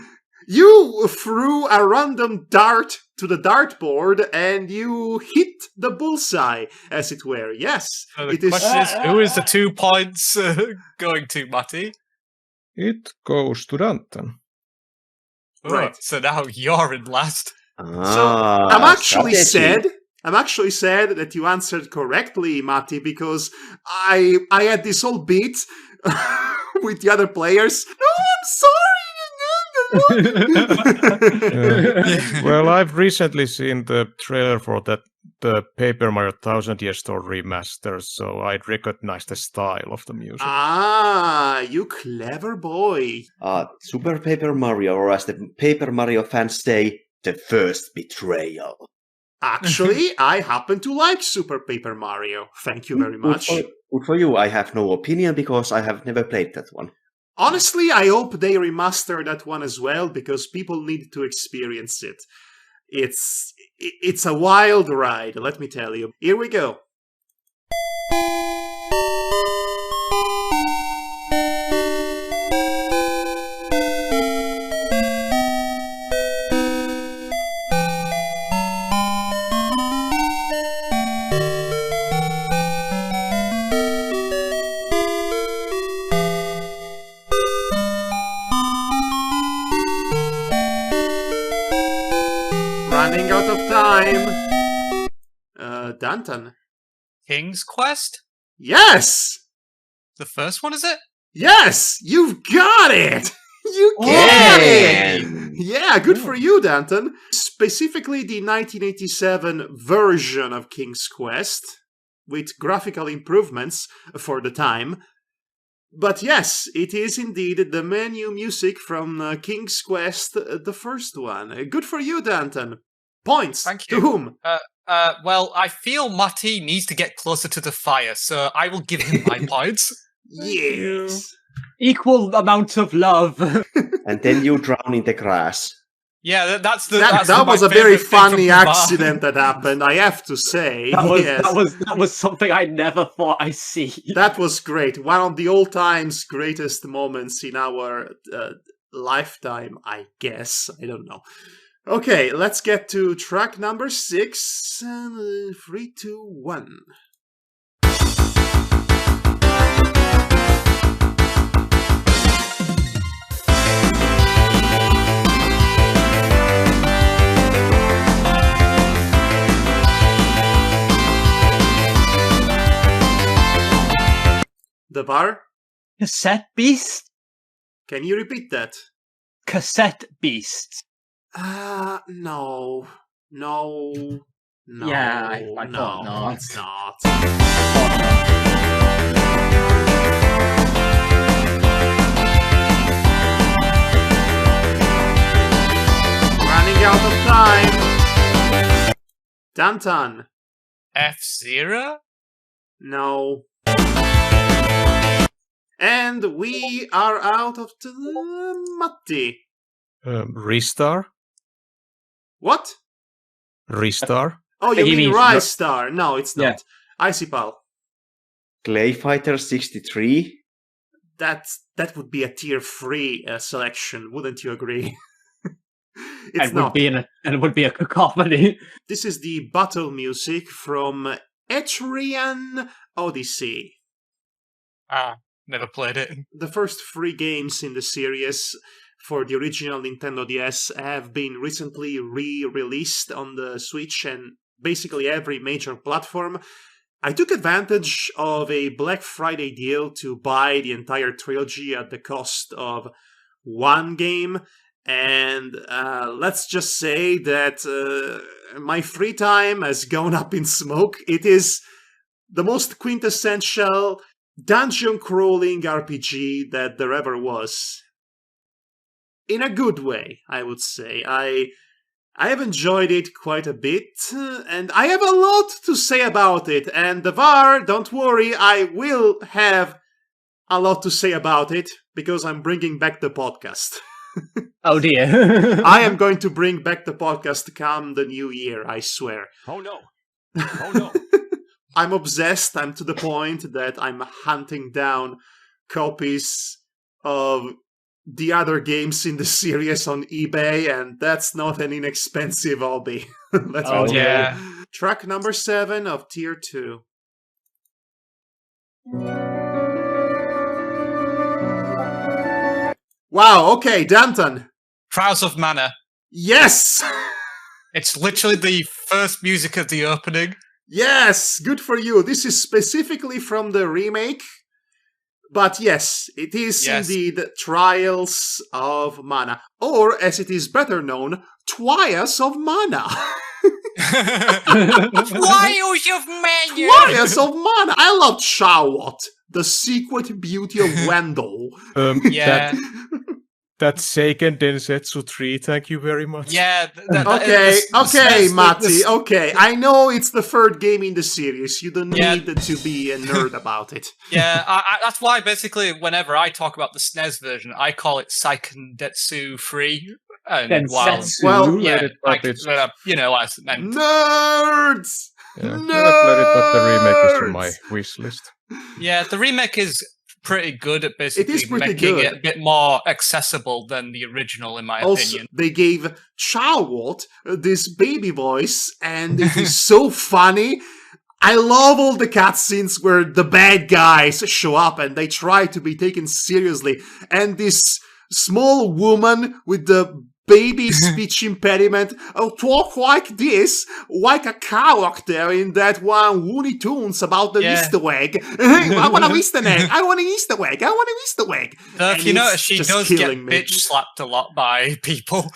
[SPEAKER 1] You threw a random dart to the dartboard and you hit the bullseye, as it were. Yes,
[SPEAKER 5] So the
[SPEAKER 1] it is.
[SPEAKER 5] question is, who is the 2 points going to, Matty?
[SPEAKER 3] It goes to Danton.
[SPEAKER 1] Right.
[SPEAKER 5] So now you're in last.
[SPEAKER 1] So I'm actually
[SPEAKER 2] strategy.
[SPEAKER 1] sad that you answered correctly, Matti, because I had this whole bit with the other players. No, I'm sorry.
[SPEAKER 3] Well, I've recently seen the trailer for the Paper Mario 1000 Year Story remaster, so I recognize the style of the music.
[SPEAKER 1] Ah, you clever boy.
[SPEAKER 2] Super Paper Mario, or as the Paper Mario fans say, the first betrayal.
[SPEAKER 1] Actually, I happen to like Super Paper Mario. Thank you very much.
[SPEAKER 2] Good for you. I have no opinion because I have never played that one.
[SPEAKER 1] Honestly, I hope they remaster that one as well, because people need to experience it. It's a wild ride, let me tell you. Here we go. Running out of time. Danton.
[SPEAKER 5] King's Quest?
[SPEAKER 1] Yes!
[SPEAKER 5] The first one, is it?
[SPEAKER 1] Yes! You've got it! You got it! Yeah, good for you, Danton. Specifically the 1987 version of King's Quest, with graphical improvements for the time. But yes, it is indeed the menu music from King's Quest, the first one. Good for you, Danton. Points.
[SPEAKER 5] Thank
[SPEAKER 1] To
[SPEAKER 5] you.
[SPEAKER 1] whom?
[SPEAKER 5] Well, I feel Matty needs to get closer to the fire, so I will give him my points.
[SPEAKER 1] Yes.
[SPEAKER 4] Equal amounts of love.
[SPEAKER 2] And then you drown in the grass.
[SPEAKER 5] Yeah, that's
[SPEAKER 1] That was
[SPEAKER 5] my
[SPEAKER 1] a very
[SPEAKER 5] favourite thing from
[SPEAKER 1] funny
[SPEAKER 5] the bar.
[SPEAKER 1] accident that happened, I have to say. Yes.
[SPEAKER 4] that was something I never thought I'd see.
[SPEAKER 1] That was great. One of the all-time's greatest moments in our lifetime, I guess. I don't know. Okay, let's get to track number 6. 3, 2, 1. The bar?
[SPEAKER 4] Cassette Beast?
[SPEAKER 1] Can you repeat that?
[SPEAKER 4] Cassette Beast.
[SPEAKER 1] No. No. No.
[SPEAKER 4] Yeah, I
[SPEAKER 1] no,
[SPEAKER 4] thought not.
[SPEAKER 1] It's not. Running out of time. Dantan.
[SPEAKER 5] F-Zero?
[SPEAKER 1] No. And we are out of Matti.
[SPEAKER 3] Ristar?
[SPEAKER 1] What?
[SPEAKER 3] Ristar?
[SPEAKER 1] Oh, you
[SPEAKER 4] He
[SPEAKER 1] mean
[SPEAKER 4] means-
[SPEAKER 1] Rise Star? No, it's
[SPEAKER 4] Yeah.
[SPEAKER 1] not. IciPal.
[SPEAKER 2] Clay Fighter 63.
[SPEAKER 1] That would be a tier 3 selection, wouldn't you agree?
[SPEAKER 4] It would be a cacophony.
[SPEAKER 1] This is the battle music from Etrian Odyssey.
[SPEAKER 5] Never played it.
[SPEAKER 1] The first 3 games in the series for the original Nintendo DS have been recently re-released on the Switch and basically every major platform. I took advantage of a Black Friday deal to buy the entire trilogy at the cost of 1 game, and let's just say that my free time has gone up in smoke. It is the most quintessential dungeon crawling RPG that there ever was. In a good way, I would say. I have enjoyed it quite a bit, and I have a lot to say about it. And Devar, don't worry, I will have a lot to say about it, because I'm bringing back the podcast.
[SPEAKER 4] Oh dear.
[SPEAKER 1] I am going to bring back the podcast come the new year, I swear.
[SPEAKER 7] Oh no. Oh no.
[SPEAKER 1] I'm obsessed. I'm to the point that I'm hunting down copies of the other games in the series on eBay, and that's not an inexpensive hobby. Let's
[SPEAKER 4] Oh,
[SPEAKER 1] move
[SPEAKER 5] yeah.
[SPEAKER 1] on. Track number 7 of Tier 2. Wow, okay, Danton.
[SPEAKER 5] Trials of Mana.
[SPEAKER 1] Yes!
[SPEAKER 5] It's literally the first music of the opening.
[SPEAKER 1] Yes, good for you. This is specifically from the remake. But yes, it is indeed Trials of Mana. Or, as it is better known, Twias of Mana.
[SPEAKER 5] Trials of Mana!
[SPEAKER 1] Twias of Mana! I love Shawot, the secret beauty of Wendell.
[SPEAKER 5] Yeah.
[SPEAKER 3] That's Seiken Densetsu 3, thank you very much.
[SPEAKER 5] Yeah.
[SPEAKER 1] Okay, Matti, okay. I know it's the third game in the series. You don't
[SPEAKER 5] Yeah.
[SPEAKER 1] need to be a nerd about it.
[SPEAKER 5] Yeah, that's why basically whenever I talk about the SNES version, I call it Seiken Detsu 3. And
[SPEAKER 4] Densetsu.
[SPEAKER 1] Well,
[SPEAKER 5] yeah,
[SPEAKER 3] but it's-
[SPEAKER 5] you know what I meant.
[SPEAKER 1] Nerds!
[SPEAKER 3] Yeah, never played it, but the remake is on my wish list.
[SPEAKER 5] Yeah, the remake is pretty good at basically
[SPEAKER 1] pretty
[SPEAKER 5] making
[SPEAKER 1] good.
[SPEAKER 5] it a bit more accessible than the original, in my
[SPEAKER 1] Also,
[SPEAKER 5] opinion.
[SPEAKER 1] they gave Chawot this baby voice, and it is so funny. I love all the cutscenes where the bad guys show up and they try to be taken seriously. And this small woman with the baby speech impediment talk like this, like a character in that one Looney Tunes about the
[SPEAKER 5] Yeah.
[SPEAKER 1] Easter egg. I want an Easter egg. I want an Easter egg. I want an Easter egg.
[SPEAKER 5] Though, if
[SPEAKER 1] And
[SPEAKER 5] you
[SPEAKER 1] it's
[SPEAKER 5] notice, she
[SPEAKER 1] just
[SPEAKER 5] does get
[SPEAKER 1] killing me.
[SPEAKER 5] bitch slapped a lot by people.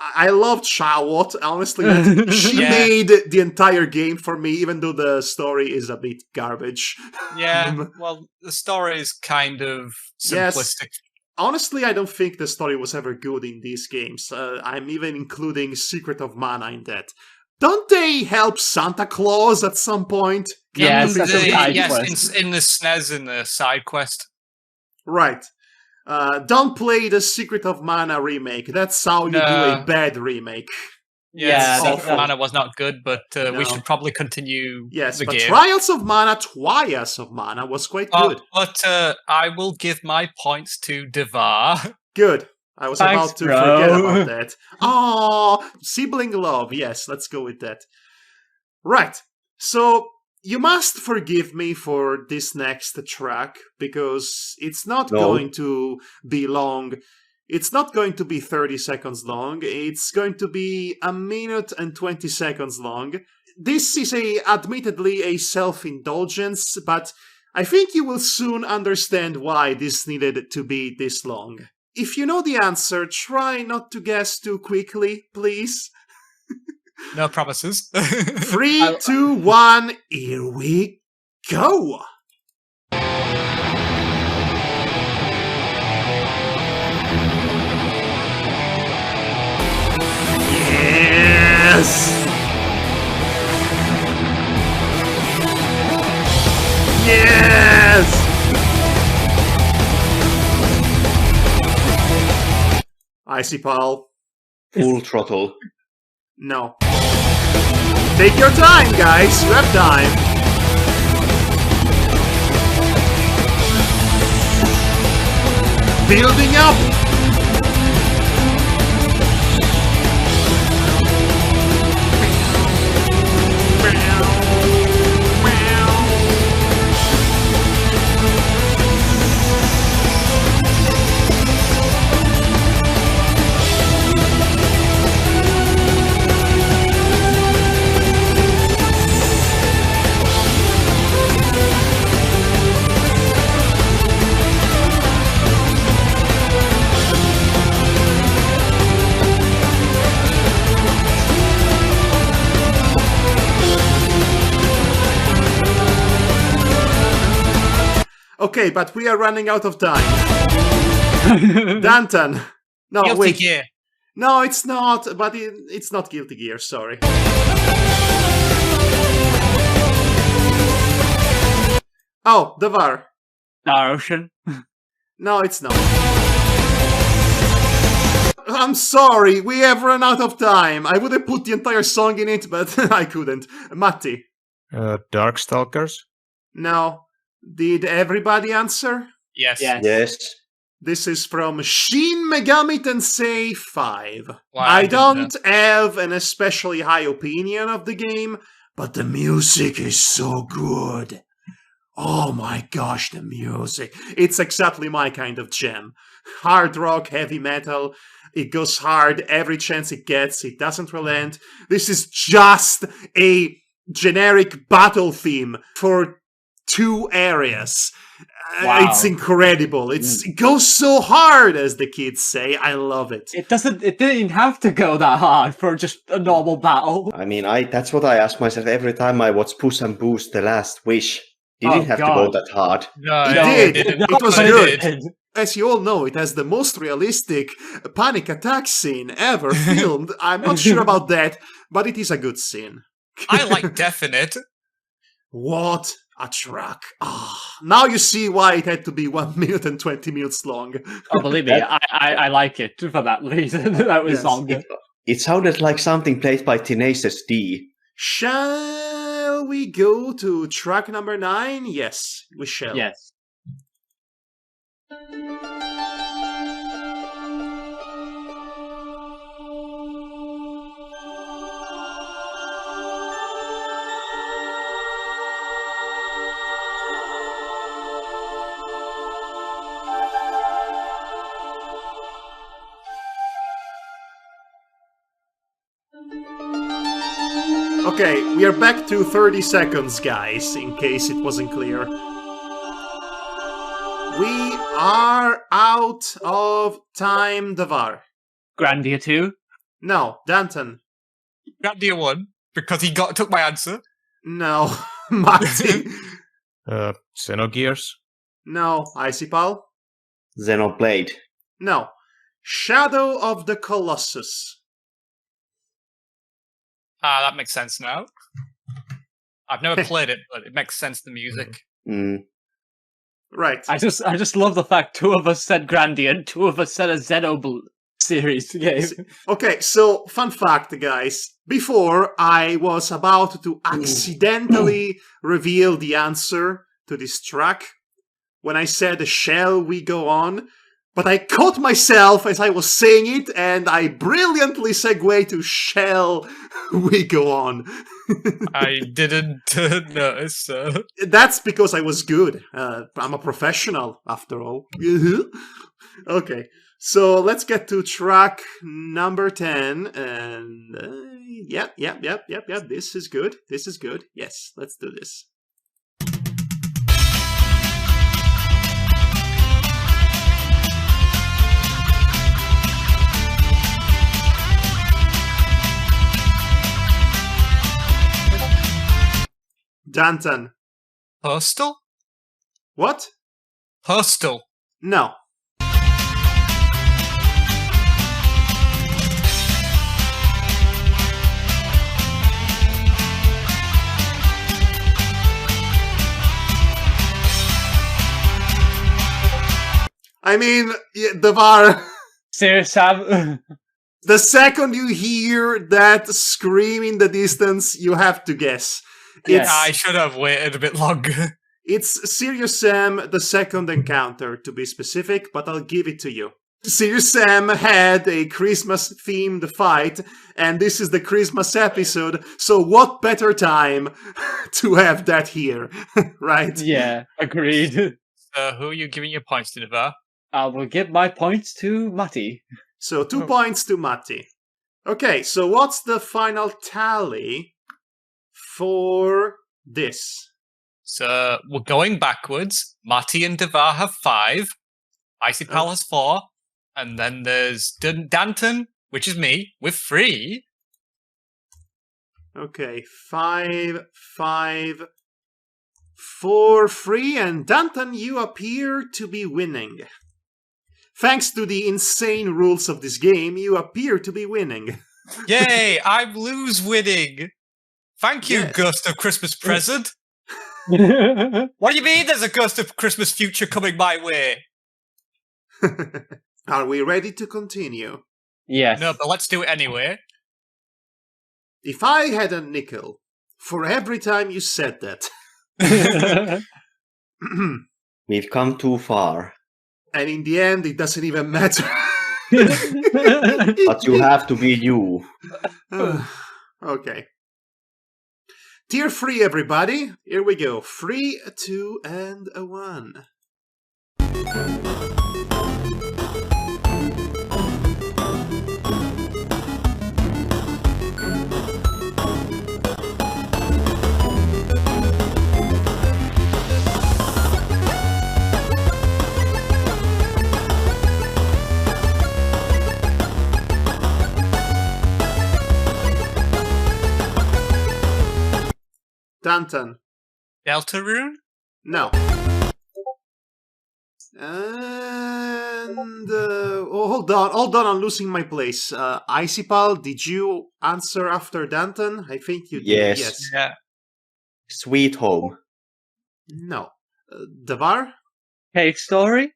[SPEAKER 1] I loved Shawot, honestly. She
[SPEAKER 5] Yeah.
[SPEAKER 1] made the entire game for me, even though the story is a bit garbage.
[SPEAKER 5] Yeah, well, the story is kind of
[SPEAKER 1] Yes.
[SPEAKER 5] simplistic.
[SPEAKER 1] Honestly, I don't think the story was ever good in these games. I'm even including Secret of Mana in that. Don't they help Santa Claus at some point?
[SPEAKER 4] Yes, that's a side
[SPEAKER 5] Yes,
[SPEAKER 4] quest.
[SPEAKER 5] in the SNES in the side quest.
[SPEAKER 1] Right. Don't play the Secret of Mana remake. That's how you do a
[SPEAKER 5] No.
[SPEAKER 1] bad remake.
[SPEAKER 5] Yeah,
[SPEAKER 1] that's-
[SPEAKER 5] Mana was not good, but
[SPEAKER 1] No.
[SPEAKER 5] we should probably continue
[SPEAKER 1] Yes,
[SPEAKER 5] the
[SPEAKER 1] but
[SPEAKER 5] game.
[SPEAKER 1] Trials of Mana, Trials of Mana was quite good.
[SPEAKER 5] But I will give my points to Devar.
[SPEAKER 1] Good. I was
[SPEAKER 4] Thanks,
[SPEAKER 1] about to
[SPEAKER 4] bro.
[SPEAKER 1] forget about that. Oh, sibling love. Yes, let's go with that. Right. So you must forgive me for this next track because it's not
[SPEAKER 2] No.
[SPEAKER 1] going to be long. It's not going to be 30 seconds long. It's going to be 1 minute and 20 seconds long. This is admittedly a self-indulgence, but I think you will soon understand why this needed to be this long. If you know the answer, try not to guess too quickly, please.
[SPEAKER 5] No promises.
[SPEAKER 1] 3, 2, 1, here we go! Yes! Yes! Icy Pal.
[SPEAKER 2] Full throttle.
[SPEAKER 1] No. Take your time, guys. You have time. Building up. Okay, but we are running out of time. Dantan. No,
[SPEAKER 5] Guilty
[SPEAKER 1] wait.
[SPEAKER 5] Gear.
[SPEAKER 1] No, it's not, but it's not Guilty Gear, sorry. Oh, Devar.
[SPEAKER 4] Star Ocean.
[SPEAKER 1] No, it's not. I'm sorry, we have run out of time. I would have put the entire song in it, but I couldn't. Matti.
[SPEAKER 3] Darkstalkers?
[SPEAKER 1] No. Did everybody answer?
[SPEAKER 5] Yes.
[SPEAKER 4] Yes.
[SPEAKER 2] Yes.
[SPEAKER 1] This is from Shin Megami Tensei 5.
[SPEAKER 5] Wow,
[SPEAKER 1] I
[SPEAKER 5] didn't know.
[SPEAKER 1] don't have an especially high opinion of the game, but the music is so good. Oh my gosh, the music. It's exactly my kind of jam. Hard rock, heavy metal. It goes hard every chance it gets. It doesn't relent. This is just a generic battle theme for 2 areas.
[SPEAKER 4] Wow.
[SPEAKER 1] It's incredible. It goes so hard, as the kids say. I love it.
[SPEAKER 4] It didn't have to go that hard for just a normal battle.
[SPEAKER 2] I mean, that's what I ask myself every time I watch Puss and Boost: The Last Wish. Did
[SPEAKER 4] Oh,
[SPEAKER 2] it have
[SPEAKER 4] God.
[SPEAKER 2] to go that hard?
[SPEAKER 5] No,
[SPEAKER 1] It
[SPEAKER 5] no,
[SPEAKER 1] did.
[SPEAKER 5] didn't.
[SPEAKER 1] It was
[SPEAKER 5] But
[SPEAKER 1] good.
[SPEAKER 5] did.
[SPEAKER 1] As you all know, it has the most realistic panic attack scene ever filmed. I'm not sure about that, but it is a good scene.
[SPEAKER 5] I like Definite.
[SPEAKER 1] What a track. Now you see why it had to be 1 minute and 20 minutes long.
[SPEAKER 4] Oh, believe me, I like it for that reason. That was
[SPEAKER 1] Yes.
[SPEAKER 4] longer.
[SPEAKER 2] It sounded like something played by Tenacious D.
[SPEAKER 1] Shall we go to track number 9? Yes, we shall.
[SPEAKER 4] Yes.
[SPEAKER 1] Okay, we are back to 30 seconds, guys, in case it wasn't clear. We are out of time, Devar.
[SPEAKER 4] Grandia 2.
[SPEAKER 1] No. Danton?
[SPEAKER 5] Grandia won because he took my answer.
[SPEAKER 1] No. Matti?
[SPEAKER 3] Xenogears?
[SPEAKER 1] No. IciPal?
[SPEAKER 2] Xenoblade.
[SPEAKER 1] No. Shadow of the Colossus.
[SPEAKER 5] That makes sense now. I've never played it, but it makes sense, the music.
[SPEAKER 2] Mm.
[SPEAKER 1] Right.
[SPEAKER 4] I just love the fact 2 of us said Grandia and 2 of us said a Xenoblade series game.
[SPEAKER 1] Okay, so fun fact, guys. Before, I was about to accidentally reveal the answer to this track when I said, shall we go on? But I caught myself as I was saying it, and I brilliantly segued to shall we go on?
[SPEAKER 5] I didn't notice, so...
[SPEAKER 1] That's because I was good. I'm a professional, after all. Okay, so let's get to track number 10. And yep. This is good. This is good. Yes, let's do this. Danton.
[SPEAKER 5] Postal?
[SPEAKER 1] What?
[SPEAKER 5] Postal.
[SPEAKER 1] No. I mean, the VAR.
[SPEAKER 4] Serious, Sam?
[SPEAKER 1] The second you hear that scream in the distance, you have to guess.
[SPEAKER 4] Yes.
[SPEAKER 5] I should have waited a bit longer.
[SPEAKER 1] It's Serious Sam, the second encounter, to be specific, but I'll give it to you. Serious Sam had a Christmas-themed fight, and this is the Christmas episode, so what better time to have that here, right?
[SPEAKER 4] Yeah, agreed.
[SPEAKER 5] Who are you giving your points to, Devar?
[SPEAKER 4] I will give my points to Matti.
[SPEAKER 1] So 2 points to Matti. Okay, so what's the final tally for this?
[SPEAKER 5] So we're going backwards. Matti and Devar have 5. IciPal has 4. And then there's Danton, which is me, with 3.
[SPEAKER 1] Okay, 5, 4, 3, and Danton, you appear to be winning. Thanks to the insane rules of this game, you appear to be winning.
[SPEAKER 5] Yay, I'm lose winning. Thank you,
[SPEAKER 1] Yes.
[SPEAKER 5] Ghost of Christmas Present. What do you mean there's a Ghost of Christmas Future coming my way?
[SPEAKER 1] Are we ready to continue?
[SPEAKER 4] Yes.
[SPEAKER 5] No, but let's do it anyway.
[SPEAKER 1] If I had a nickel for every time you said that,
[SPEAKER 2] We've come too far.
[SPEAKER 1] and in the end it doesn't even matter.
[SPEAKER 2] But you have to be you.
[SPEAKER 1] Okay. Tier 3, everybody. Here we go. 3, 2, and a 1. Danton.
[SPEAKER 5] Deltarune?
[SPEAKER 1] No. And hold on, I'm losing my place. IciPal, did you answer after Danton? I think you did.
[SPEAKER 2] Yes.
[SPEAKER 5] Yeah.
[SPEAKER 2] Sweet Home.
[SPEAKER 1] No. Devar?
[SPEAKER 4] Cake Story?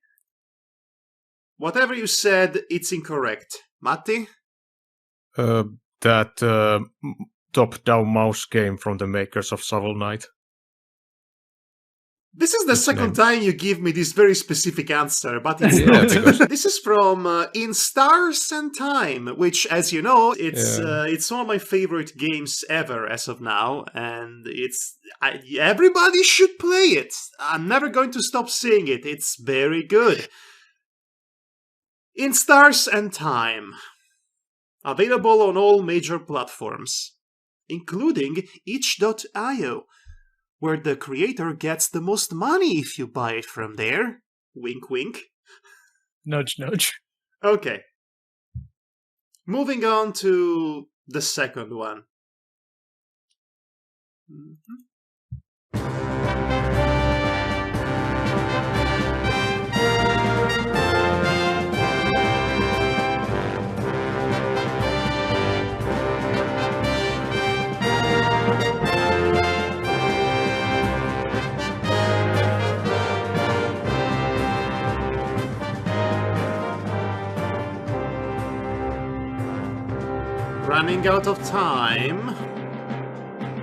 [SPEAKER 1] Whatever you said, it's incorrect. Matti?
[SPEAKER 3] That top-down mouse game from the makers of Shovel Knight.
[SPEAKER 1] This is the
[SPEAKER 3] Its
[SPEAKER 1] second
[SPEAKER 3] name.
[SPEAKER 1] time you give me this very specific answer, but it's
[SPEAKER 3] Yeah,
[SPEAKER 1] not.
[SPEAKER 3] because-
[SPEAKER 1] This is from In Stars and Time, which, as you know, it's one of my favorite games ever as of now, and everybody should play it. I'm never going to stop saying it. It's very good. In Stars and Time, available on all major platforms, including itch.io. Where the creator gets the most money if you buy it from there. Wink, wink.
[SPEAKER 5] Nudge, nudge.
[SPEAKER 1] Okay. Moving on to the second one. Running out of time.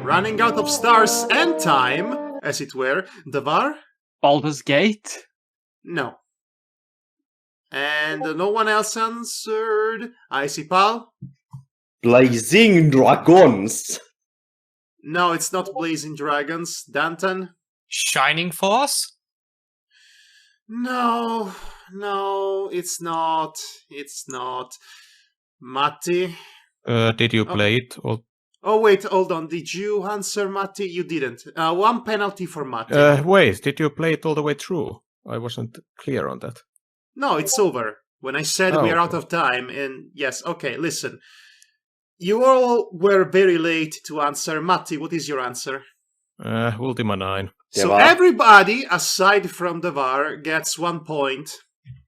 [SPEAKER 1] Running out of stars and time, as it were. Davar?
[SPEAKER 4] Baldur's Gate?
[SPEAKER 1] No. And no one else answered. IciPal?
[SPEAKER 2] Blazing Dragons.
[SPEAKER 1] No, it's not Blazing Dragons. Danton?
[SPEAKER 5] Shining Force?
[SPEAKER 1] No, it's not. It's not. Matti?
[SPEAKER 3] Did you play it? Or...
[SPEAKER 1] Oh, wait, hold on. Did you answer, Matti? You didn't. One penalty for Matti.
[SPEAKER 3] Wait, did you play it all the way through? I wasn't clear on that.
[SPEAKER 1] No, it's over. When I said we are out of time, and yes, okay, listen. You all were very late to answer. Matti, what is your answer?
[SPEAKER 3] Ultima 9.
[SPEAKER 1] So everybody, aside from Davar, gets 1 point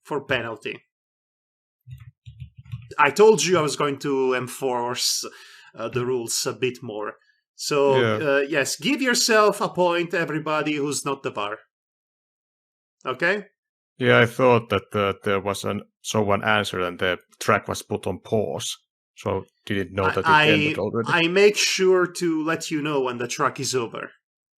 [SPEAKER 1] for penalty. I told you I was going to enforce the rules a bit more. So, yes, give yourself a point, everybody who's not Davar. Okay?
[SPEAKER 3] Yeah, I thought that there was someone answered and the track was put on pause. So didn't know that it ended already.
[SPEAKER 1] I make sure to let you know when the track is over.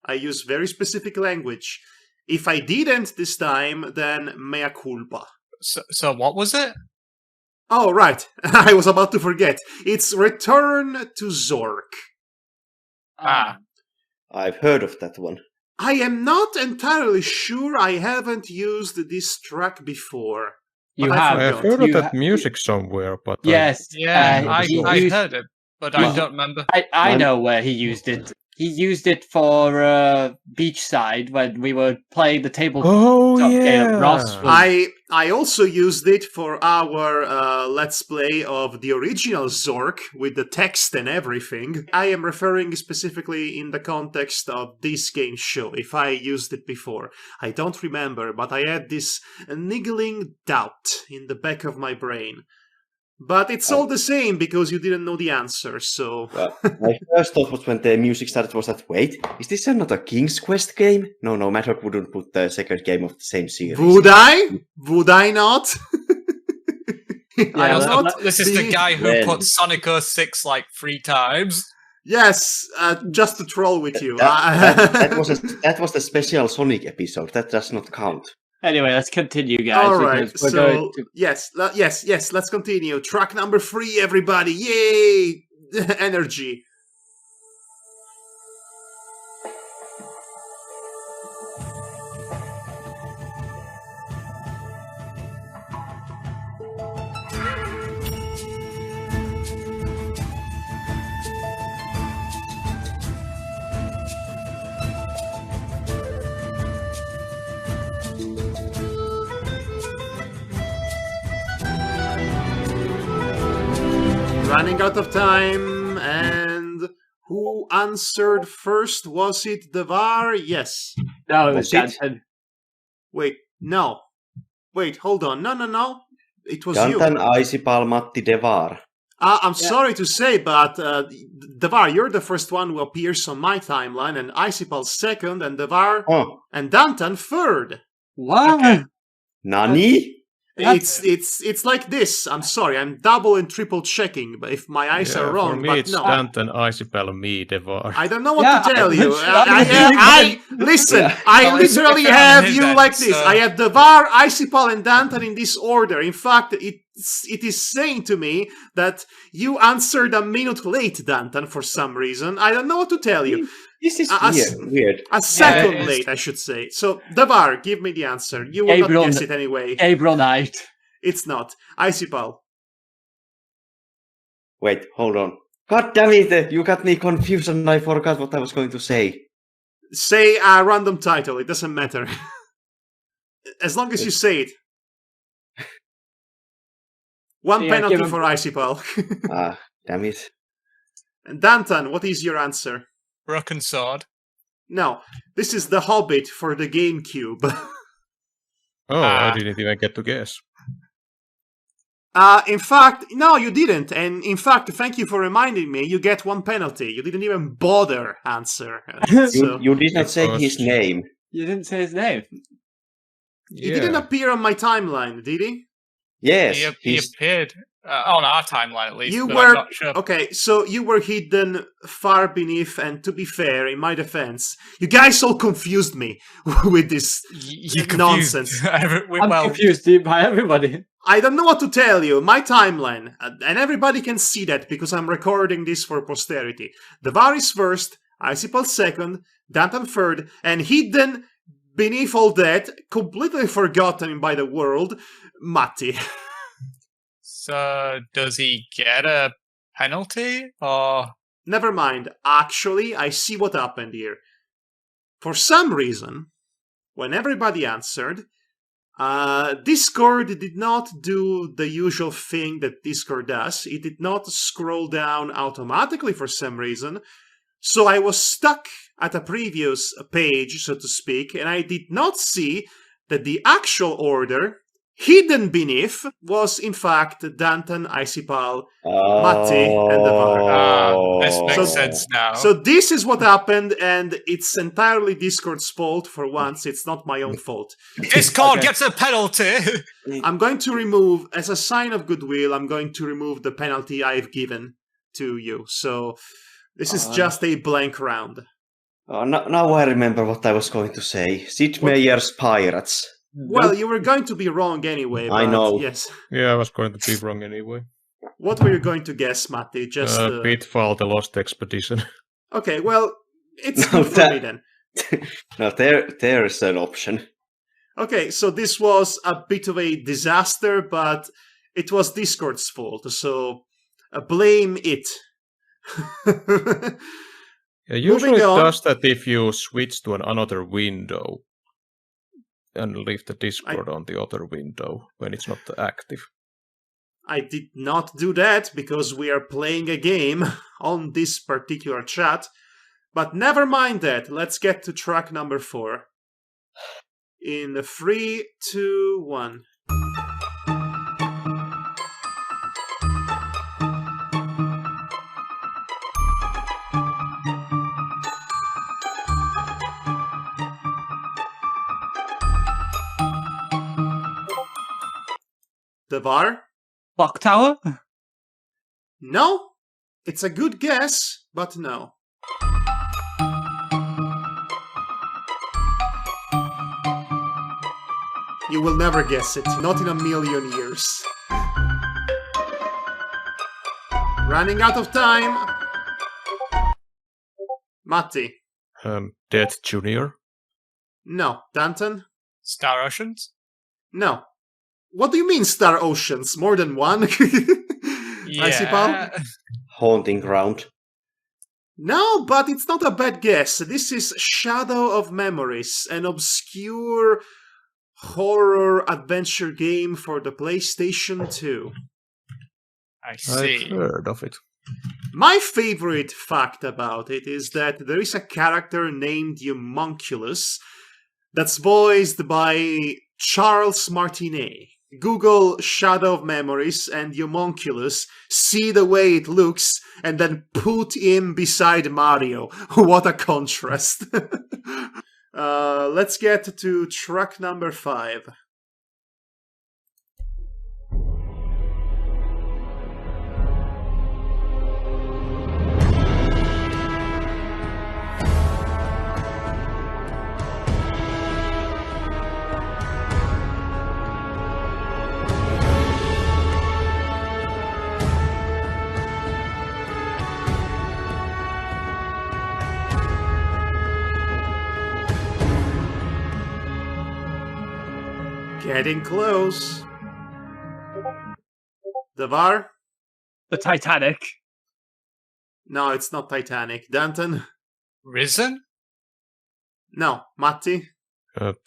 [SPEAKER 1] I use very specific language. If I didn't this time, then mea culpa.
[SPEAKER 5] So what was it?
[SPEAKER 1] Oh, right. I was about to forget. It's Return to Zork.
[SPEAKER 2] I've heard of that one.
[SPEAKER 1] I am not entirely sure. I haven't used this track before.
[SPEAKER 4] You
[SPEAKER 1] but
[SPEAKER 4] have.
[SPEAKER 3] I've heard of that music somewhere, but...
[SPEAKER 4] Yes.
[SPEAKER 5] I heard it, but I don't remember.
[SPEAKER 4] I know where he used it. He used it for Beachside when we were playing the tabletop game. Ross was...
[SPEAKER 1] I also used it for our Let's Play of the original Zork with the text and everything. I am referring specifically in the context of this game show, if I used it before. I don't remember, but I had this niggling doubt in the back of my brain. But it's all the same because you didn't know the answer, so...
[SPEAKER 2] My first thought was when the music started was that, wait, is this not a King's Quest game? No, Madhog wouldn't put the second game of the same series.
[SPEAKER 1] Would I? Would I not?
[SPEAKER 5] This is the guy who put Sonic 06 like 3 times.
[SPEAKER 1] Yes, just to troll with you.
[SPEAKER 2] That was the special Sonic episode. That does not count.
[SPEAKER 4] Anyway, let's continue, guys.
[SPEAKER 1] All right, so yes, let's continue. Track number 3, everybody. Yay! Energy. Running out of time, and who answered first? Was it Davar? Yes.
[SPEAKER 4] No, it was Danton.
[SPEAKER 1] Wait, no. Wait, hold on. No. It was
[SPEAKER 2] Dantan,
[SPEAKER 1] you.
[SPEAKER 2] IciPal, Matti, Devar.
[SPEAKER 1] I'm sorry to say, but Davar, you're the first one who appears on my timeline, and IciPal second, and Davar and Dantan third.
[SPEAKER 4] Wow.
[SPEAKER 1] Okay.
[SPEAKER 2] Nani?
[SPEAKER 1] It's like this. I'm sorry, I'm double and triple checking, but if my eyes are wrong,
[SPEAKER 3] for me
[SPEAKER 1] but
[SPEAKER 3] it's
[SPEAKER 1] no.
[SPEAKER 3] Danton, IciPal, me, Devar.
[SPEAKER 1] I don't know what to tell you. Listen, I literally have you like this. I have Devar, IciPal, and Danton in this order. In fact, it is saying to me that you answered a minute late, Danton, for some reason. I don't know what to tell you.
[SPEAKER 2] This is weird.
[SPEAKER 1] A second late, I should say. So, Devar, give me the answer. You will not guess it anyway.
[SPEAKER 4] April night.
[SPEAKER 1] It's not. IciPal.
[SPEAKER 2] Wait, hold on. God damn it! You got me confused and I forgot what I was going to say.
[SPEAKER 1] Say a random title. It doesn't matter. As long as you say it. One
[SPEAKER 4] Yeah,
[SPEAKER 1] penalty
[SPEAKER 4] give him-
[SPEAKER 1] for IciElf.
[SPEAKER 2] Damn it.
[SPEAKER 1] And Dantan, what is your answer?
[SPEAKER 5] Broken sword.
[SPEAKER 1] No, this is The Hobbit for the GameCube.
[SPEAKER 3] Oh, I didn't even get to guess.
[SPEAKER 1] In fact, no, you didn't. And in fact, thank you for reminding me. You get one penalty. You didn't even bother answer. So
[SPEAKER 2] You did not say
[SPEAKER 3] Because-
[SPEAKER 2] his name.
[SPEAKER 4] You didn't say his name.
[SPEAKER 1] he didn't appear on my timeline, did he?
[SPEAKER 2] Yes,
[SPEAKER 5] He appeared on our timeline at least.
[SPEAKER 1] You
[SPEAKER 5] but
[SPEAKER 1] were
[SPEAKER 5] I'm not sure.
[SPEAKER 1] okay. So you were hidden far beneath. And to be fair, in my defense, you guys all confused me with this
[SPEAKER 5] You're
[SPEAKER 1] nonsense.
[SPEAKER 5] confused.
[SPEAKER 4] I'm confused by everybody.
[SPEAKER 1] I don't know what to tell you. My timeline, and everybody can see that because I'm recording this for posterity. Devar is first, IciElf second, Dantan third, and hidden beneath all that, completely forgotten by the world, Matti.
[SPEAKER 5] So does he get a penalty or?
[SPEAKER 1] Never mind. Actually, I see what happened here. For some reason, when everybody answered, Discord did not do the usual thing that Discord does. It did not scroll down automatically for some reason. So I was stuck at a previous page, so to speak, and I did not see that the actual order, hidden beneath, was in fact Dantan, IciElf, Matti, and Devar.
[SPEAKER 5] This makes
[SPEAKER 1] So-
[SPEAKER 5] sense now.
[SPEAKER 1] So this is what happened, and it's entirely Discord's fault for once. It's not my own fault.
[SPEAKER 5] Discord
[SPEAKER 4] Okay.
[SPEAKER 5] gets a penalty.
[SPEAKER 1] I'm going to remove, as a sign of goodwill, I'm going to remove the penalty I've given to you. So this is just a blank round.
[SPEAKER 2] Now I remember what I was going to say. Sid Meier's Pirates.
[SPEAKER 1] Well, you were going to be wrong anyway.
[SPEAKER 2] I
[SPEAKER 1] but
[SPEAKER 2] know.
[SPEAKER 1] Yes.
[SPEAKER 3] Yeah, I was going to be wrong anyway.
[SPEAKER 1] What were you going to guess, Matti? Just
[SPEAKER 3] Pitfall, the Lost Expedition.
[SPEAKER 1] okay. Well, it's
[SPEAKER 2] No,
[SPEAKER 1] good for me then.
[SPEAKER 2] No, there is an option.
[SPEAKER 1] Okay, so this was a bit of a disaster, but it was Discord's fault. So blame it.
[SPEAKER 3] Yeah, usually it
[SPEAKER 1] on.
[SPEAKER 3] does that if you switch to another window and leave the Discord on the other window when it's not active.
[SPEAKER 1] I did not do that because we are playing a game on this particular chat. But never mind that. Let's get to track number 4. In 3, 2, 1. Devar?
[SPEAKER 4] Clock tower?
[SPEAKER 1] No? It's a good guess, but no. You will never guess it, not in a million years. Running out of time. Matti?
[SPEAKER 3] Death Junior?
[SPEAKER 1] No. Danton?
[SPEAKER 5] Star Oceans?
[SPEAKER 1] No. What do you mean Star Oceans? More than one? IciElf?
[SPEAKER 2] Haunting Ground.
[SPEAKER 1] No, but it's not a bad guess. This is Shadow of Memories, an obscure horror adventure game for the PlayStation 2.
[SPEAKER 5] I see.
[SPEAKER 3] I've heard of it.
[SPEAKER 1] My favorite fact about it is that there is a character named Homunculus that's voiced by Charles Martinet. Google Shadow of Memories and Homunculus, see the way it looks, and then put him beside Mario. What a contrast. Let's get to track number 5. Getting close. Devar?
[SPEAKER 4] The Titanic.
[SPEAKER 1] No, it's not Titanic. Danton?
[SPEAKER 5] Risen?
[SPEAKER 1] No. Matti?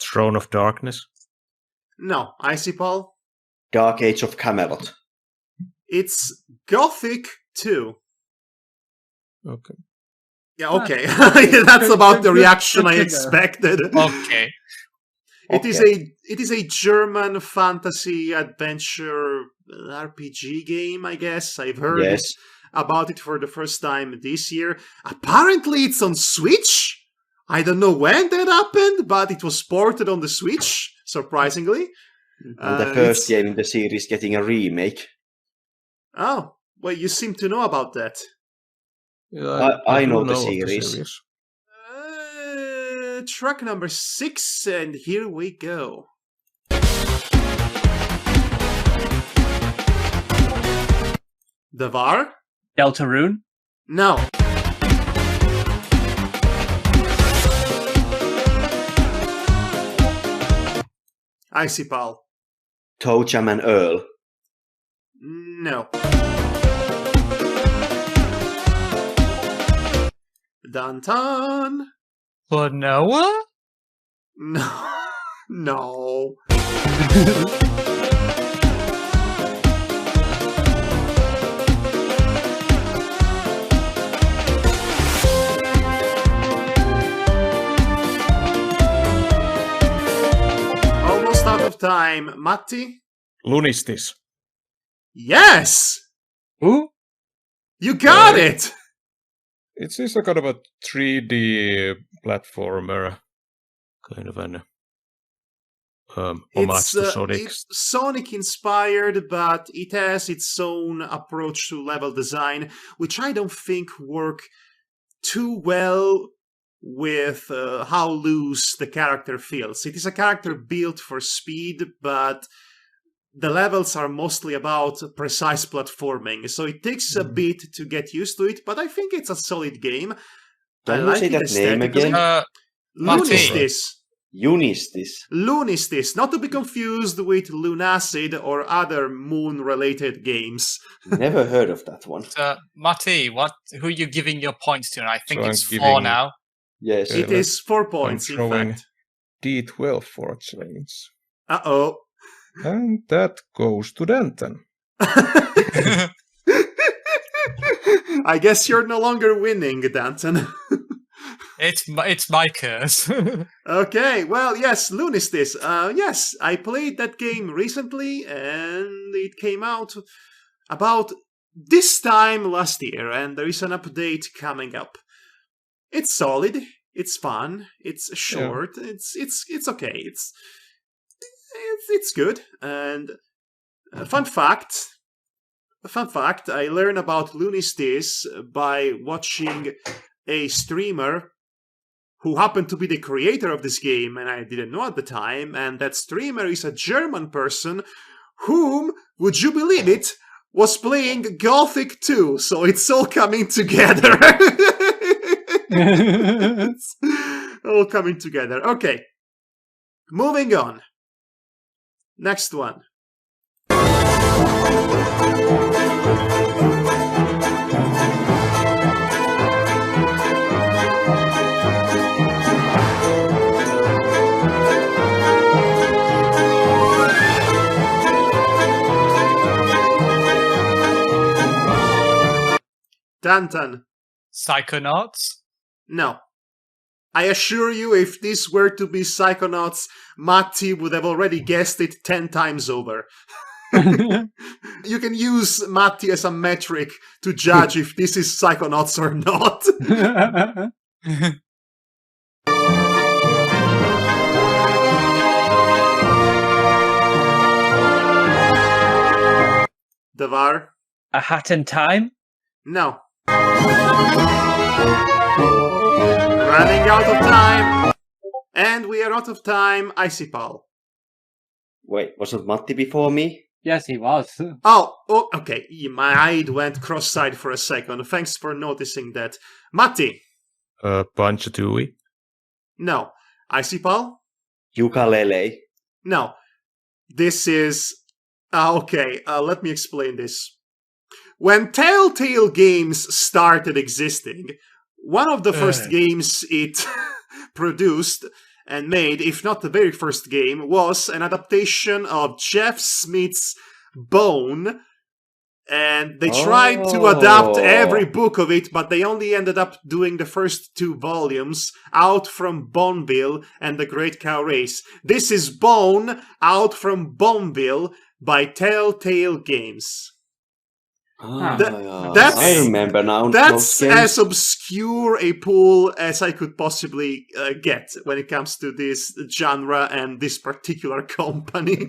[SPEAKER 3] Throne of Darkness?
[SPEAKER 1] No. IciElf?
[SPEAKER 2] Dark Age of Camelot.
[SPEAKER 1] It's Gothic 2.
[SPEAKER 3] Okay.
[SPEAKER 1] Yeah, okay. That's about the reaction I
[SPEAKER 4] Good to know.
[SPEAKER 1] expected.
[SPEAKER 5] Okay.
[SPEAKER 1] It is a German fantasy adventure RPG game, I guess. I've heard
[SPEAKER 2] Yes.
[SPEAKER 1] about it for the first time this year. Apparently it's on Switch. I don't know when that happened, but it was ported on the Switch, surprisingly.
[SPEAKER 2] And the
[SPEAKER 1] it's-
[SPEAKER 2] first game in the series getting a remake.
[SPEAKER 1] Oh, well, you seem to know about that.
[SPEAKER 3] Yeah,
[SPEAKER 2] I
[SPEAKER 3] do
[SPEAKER 2] know the
[SPEAKER 3] of
[SPEAKER 2] series.
[SPEAKER 1] Track number 6, and here we go. Devar?
[SPEAKER 4] Deltarune?
[SPEAKER 1] No. IciPal?
[SPEAKER 2] Toe Jam and Earl.
[SPEAKER 1] No. Dantan?
[SPEAKER 5] For Noah?
[SPEAKER 1] No. No. Almost out of time. Matti?
[SPEAKER 3] Lunistis.
[SPEAKER 1] Yes!
[SPEAKER 4] Who?
[SPEAKER 1] You got it!
[SPEAKER 3] It is a kind of a 3D platformer, kind of an homage to Sonic.
[SPEAKER 1] It's Sonic inspired, but it has its own approach to level design, which I don't think work too well with how loose the character feels. It is a character built for speed, but the levels are mostly about precise platforming, so it takes a bit to get used to it, but I think it's a solid game.
[SPEAKER 2] Can you say that name again?
[SPEAKER 1] Lunistis.
[SPEAKER 2] Unistis.
[SPEAKER 1] Lunistis, not to be confused with Lunacid or other moon-related games.
[SPEAKER 2] Never heard of that one.
[SPEAKER 5] Matti, who are you giving your points to? And I think
[SPEAKER 3] So I'm
[SPEAKER 5] it's 4
[SPEAKER 3] giving-
[SPEAKER 5] now.
[SPEAKER 2] Yes.
[SPEAKER 1] It is 4 points, in
[SPEAKER 3] throwing
[SPEAKER 1] fact.
[SPEAKER 3] D12 for a change.
[SPEAKER 1] Uh-oh.
[SPEAKER 3] And that goes to Danta.
[SPEAKER 1] I guess you're no longer winning, Danton.
[SPEAKER 5] It's my curse.
[SPEAKER 1] Okay, well, yes, Lunistis. Yes, I played that game recently, and it came out about this time last year, and there is an update coming up. It's solid. It's fun. It's short. It's okay. It's good. And fun fact. I learned about Lunistis by watching a streamer who happened to be the creator of this game, and I didn't know at the time, and that streamer is a German person whom, would you believe it, was playing Gothic 2, so it's all coming together. It's all coming together. Okay. Moving on. Next one. Danton.
[SPEAKER 5] Psychonauts?
[SPEAKER 1] No. I assure you, if this were to be Psychonauts, Matti would have already guessed it 10 times over. You can use Matti as a metric to judge if this is Psychonauts or not. Devar?
[SPEAKER 4] A Hat in Time?
[SPEAKER 1] No. Running out of time. And we are out of time. IciPal.
[SPEAKER 2] Wait, wasn't Matti before me?
[SPEAKER 4] Yes, he was.
[SPEAKER 1] Oh, okay. My eye went cross-eyed for a second. Thanks for noticing that. Matti?
[SPEAKER 3] Punch Dewey.
[SPEAKER 1] No. IciPal?
[SPEAKER 2] Ukulele.
[SPEAKER 1] No. This is... okay, let me explain this. When Telltale Games started existing, one of the first games it produced and made, if not the very first game, was an adaptation of Jeff Smith's Bone, And they tried to adapt every book of it, but they only ended up doing the first 2 volumes, Out from Boneville and The Great Cow Race. This is Bone, Out from Boneville by Telltale Games.
[SPEAKER 2] That's, I remember now.
[SPEAKER 1] That's as obscure a pool as I could possibly get when it comes to this genre and this particular company.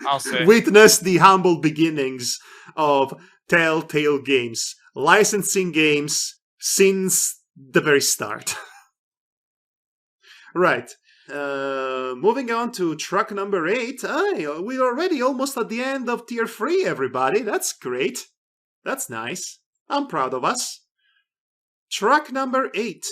[SPEAKER 5] I'll say.
[SPEAKER 1] Witness the humble beginnings of Telltale Games, licensing games since the very start. Right. Moving on to truck number 8. We're already almost at the end of tier 3, everybody. That's great. That's nice. I'm proud of us. Truck number 8.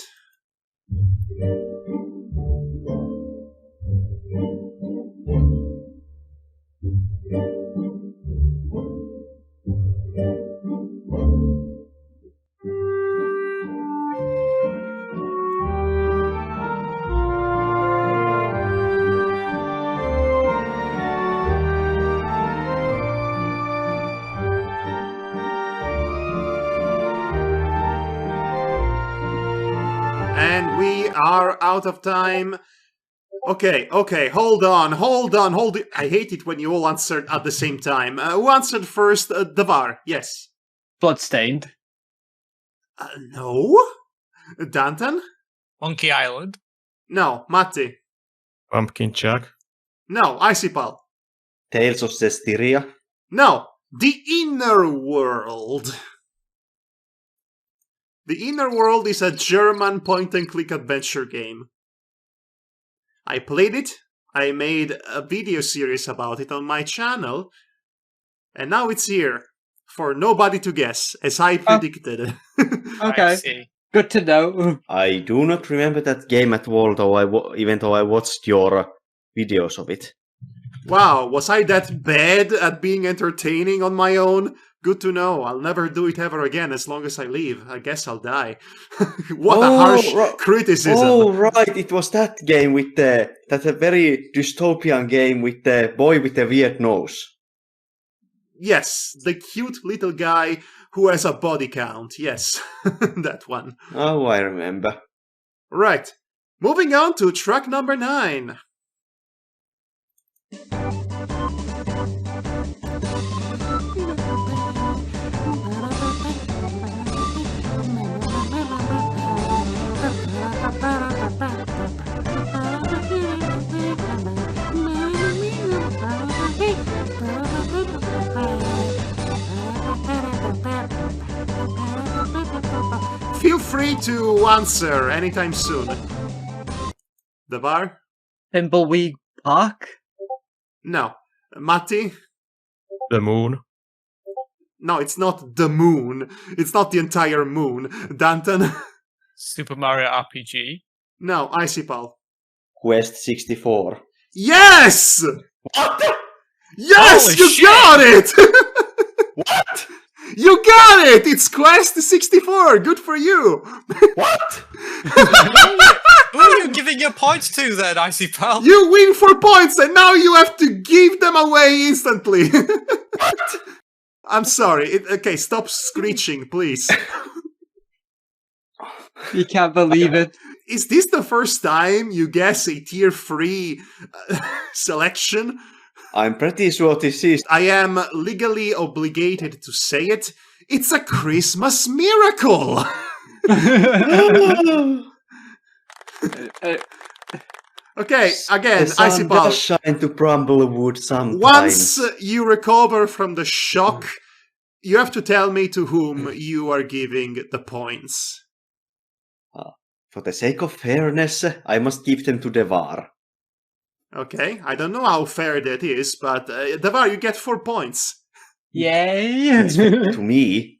[SPEAKER 1] And we are out of time. Okay, hold on. I hate it when you all answered at the same time. Who answered first? Davar, yes.
[SPEAKER 4] Bloodstained.
[SPEAKER 1] No. Danton?
[SPEAKER 5] Monkey Island.
[SPEAKER 1] No. Matti?
[SPEAKER 3] Pumpkin Jack.
[SPEAKER 1] No. IciElf?
[SPEAKER 2] Tales of Cestiria.
[SPEAKER 1] No. The Inner World. The Inner World is a German point-and-click adventure game. I played it, I made a video series about it on my channel, and now it's here for nobody to guess, as I predicted.
[SPEAKER 4] Okay,
[SPEAKER 5] I see.
[SPEAKER 4] good to know.
[SPEAKER 2] I do not remember that game at all, even though I watched your videos of it.
[SPEAKER 1] Wow, was I that bad at being entertaining on my own? Good to know. I'll never do it ever again as long as I live. I guess I'll die. What a harsh criticism.
[SPEAKER 2] Oh, right. It was that game with that's a very dystopian game with the boy with the weird nose.
[SPEAKER 1] Yes, the cute little guy who has a body count. Yes, that one.
[SPEAKER 2] Oh, I remember.
[SPEAKER 1] Right. Moving on to truck number 9. Feel free to answer anytime soon. Davar?
[SPEAKER 4] Thimbleweed Park?
[SPEAKER 1] No. Matti?
[SPEAKER 3] The Moon.
[SPEAKER 1] No, it's not the moon. It's not the entire moon. Danton?
[SPEAKER 5] Super Mario RPG.
[SPEAKER 1] No, IciElf.
[SPEAKER 2] Quest 64.
[SPEAKER 1] Yes!
[SPEAKER 2] What?
[SPEAKER 1] Yes,
[SPEAKER 5] Holy
[SPEAKER 1] you
[SPEAKER 5] shit!
[SPEAKER 1] got it!
[SPEAKER 2] What?
[SPEAKER 1] You got it! It's Quest 64. Good for you.
[SPEAKER 2] What?
[SPEAKER 5] Who are you giving your points to then, IciElf?
[SPEAKER 1] You win 4 points and now you have to give them away instantly.
[SPEAKER 2] What?
[SPEAKER 1] I'm sorry. Okay, stop screeching, please.
[SPEAKER 4] You can't believe it.
[SPEAKER 1] Is this the first time you guess a tier 3 selection?
[SPEAKER 2] I'm pretty sure this is.
[SPEAKER 1] I am legally obligated to say it. It's a Christmas miracle. Okay, again,
[SPEAKER 2] The sun
[SPEAKER 1] IciElf.
[SPEAKER 2] does shine to Bramblewood sometimes.
[SPEAKER 1] Once you recover from the shock, you have to tell me to whom you are giving the points.
[SPEAKER 2] For the sake of fairness, I must give them to Devar.
[SPEAKER 1] Okay, I don't know how fair that is, but Davar, you get 4 points.
[SPEAKER 4] Yay!
[SPEAKER 2] To me.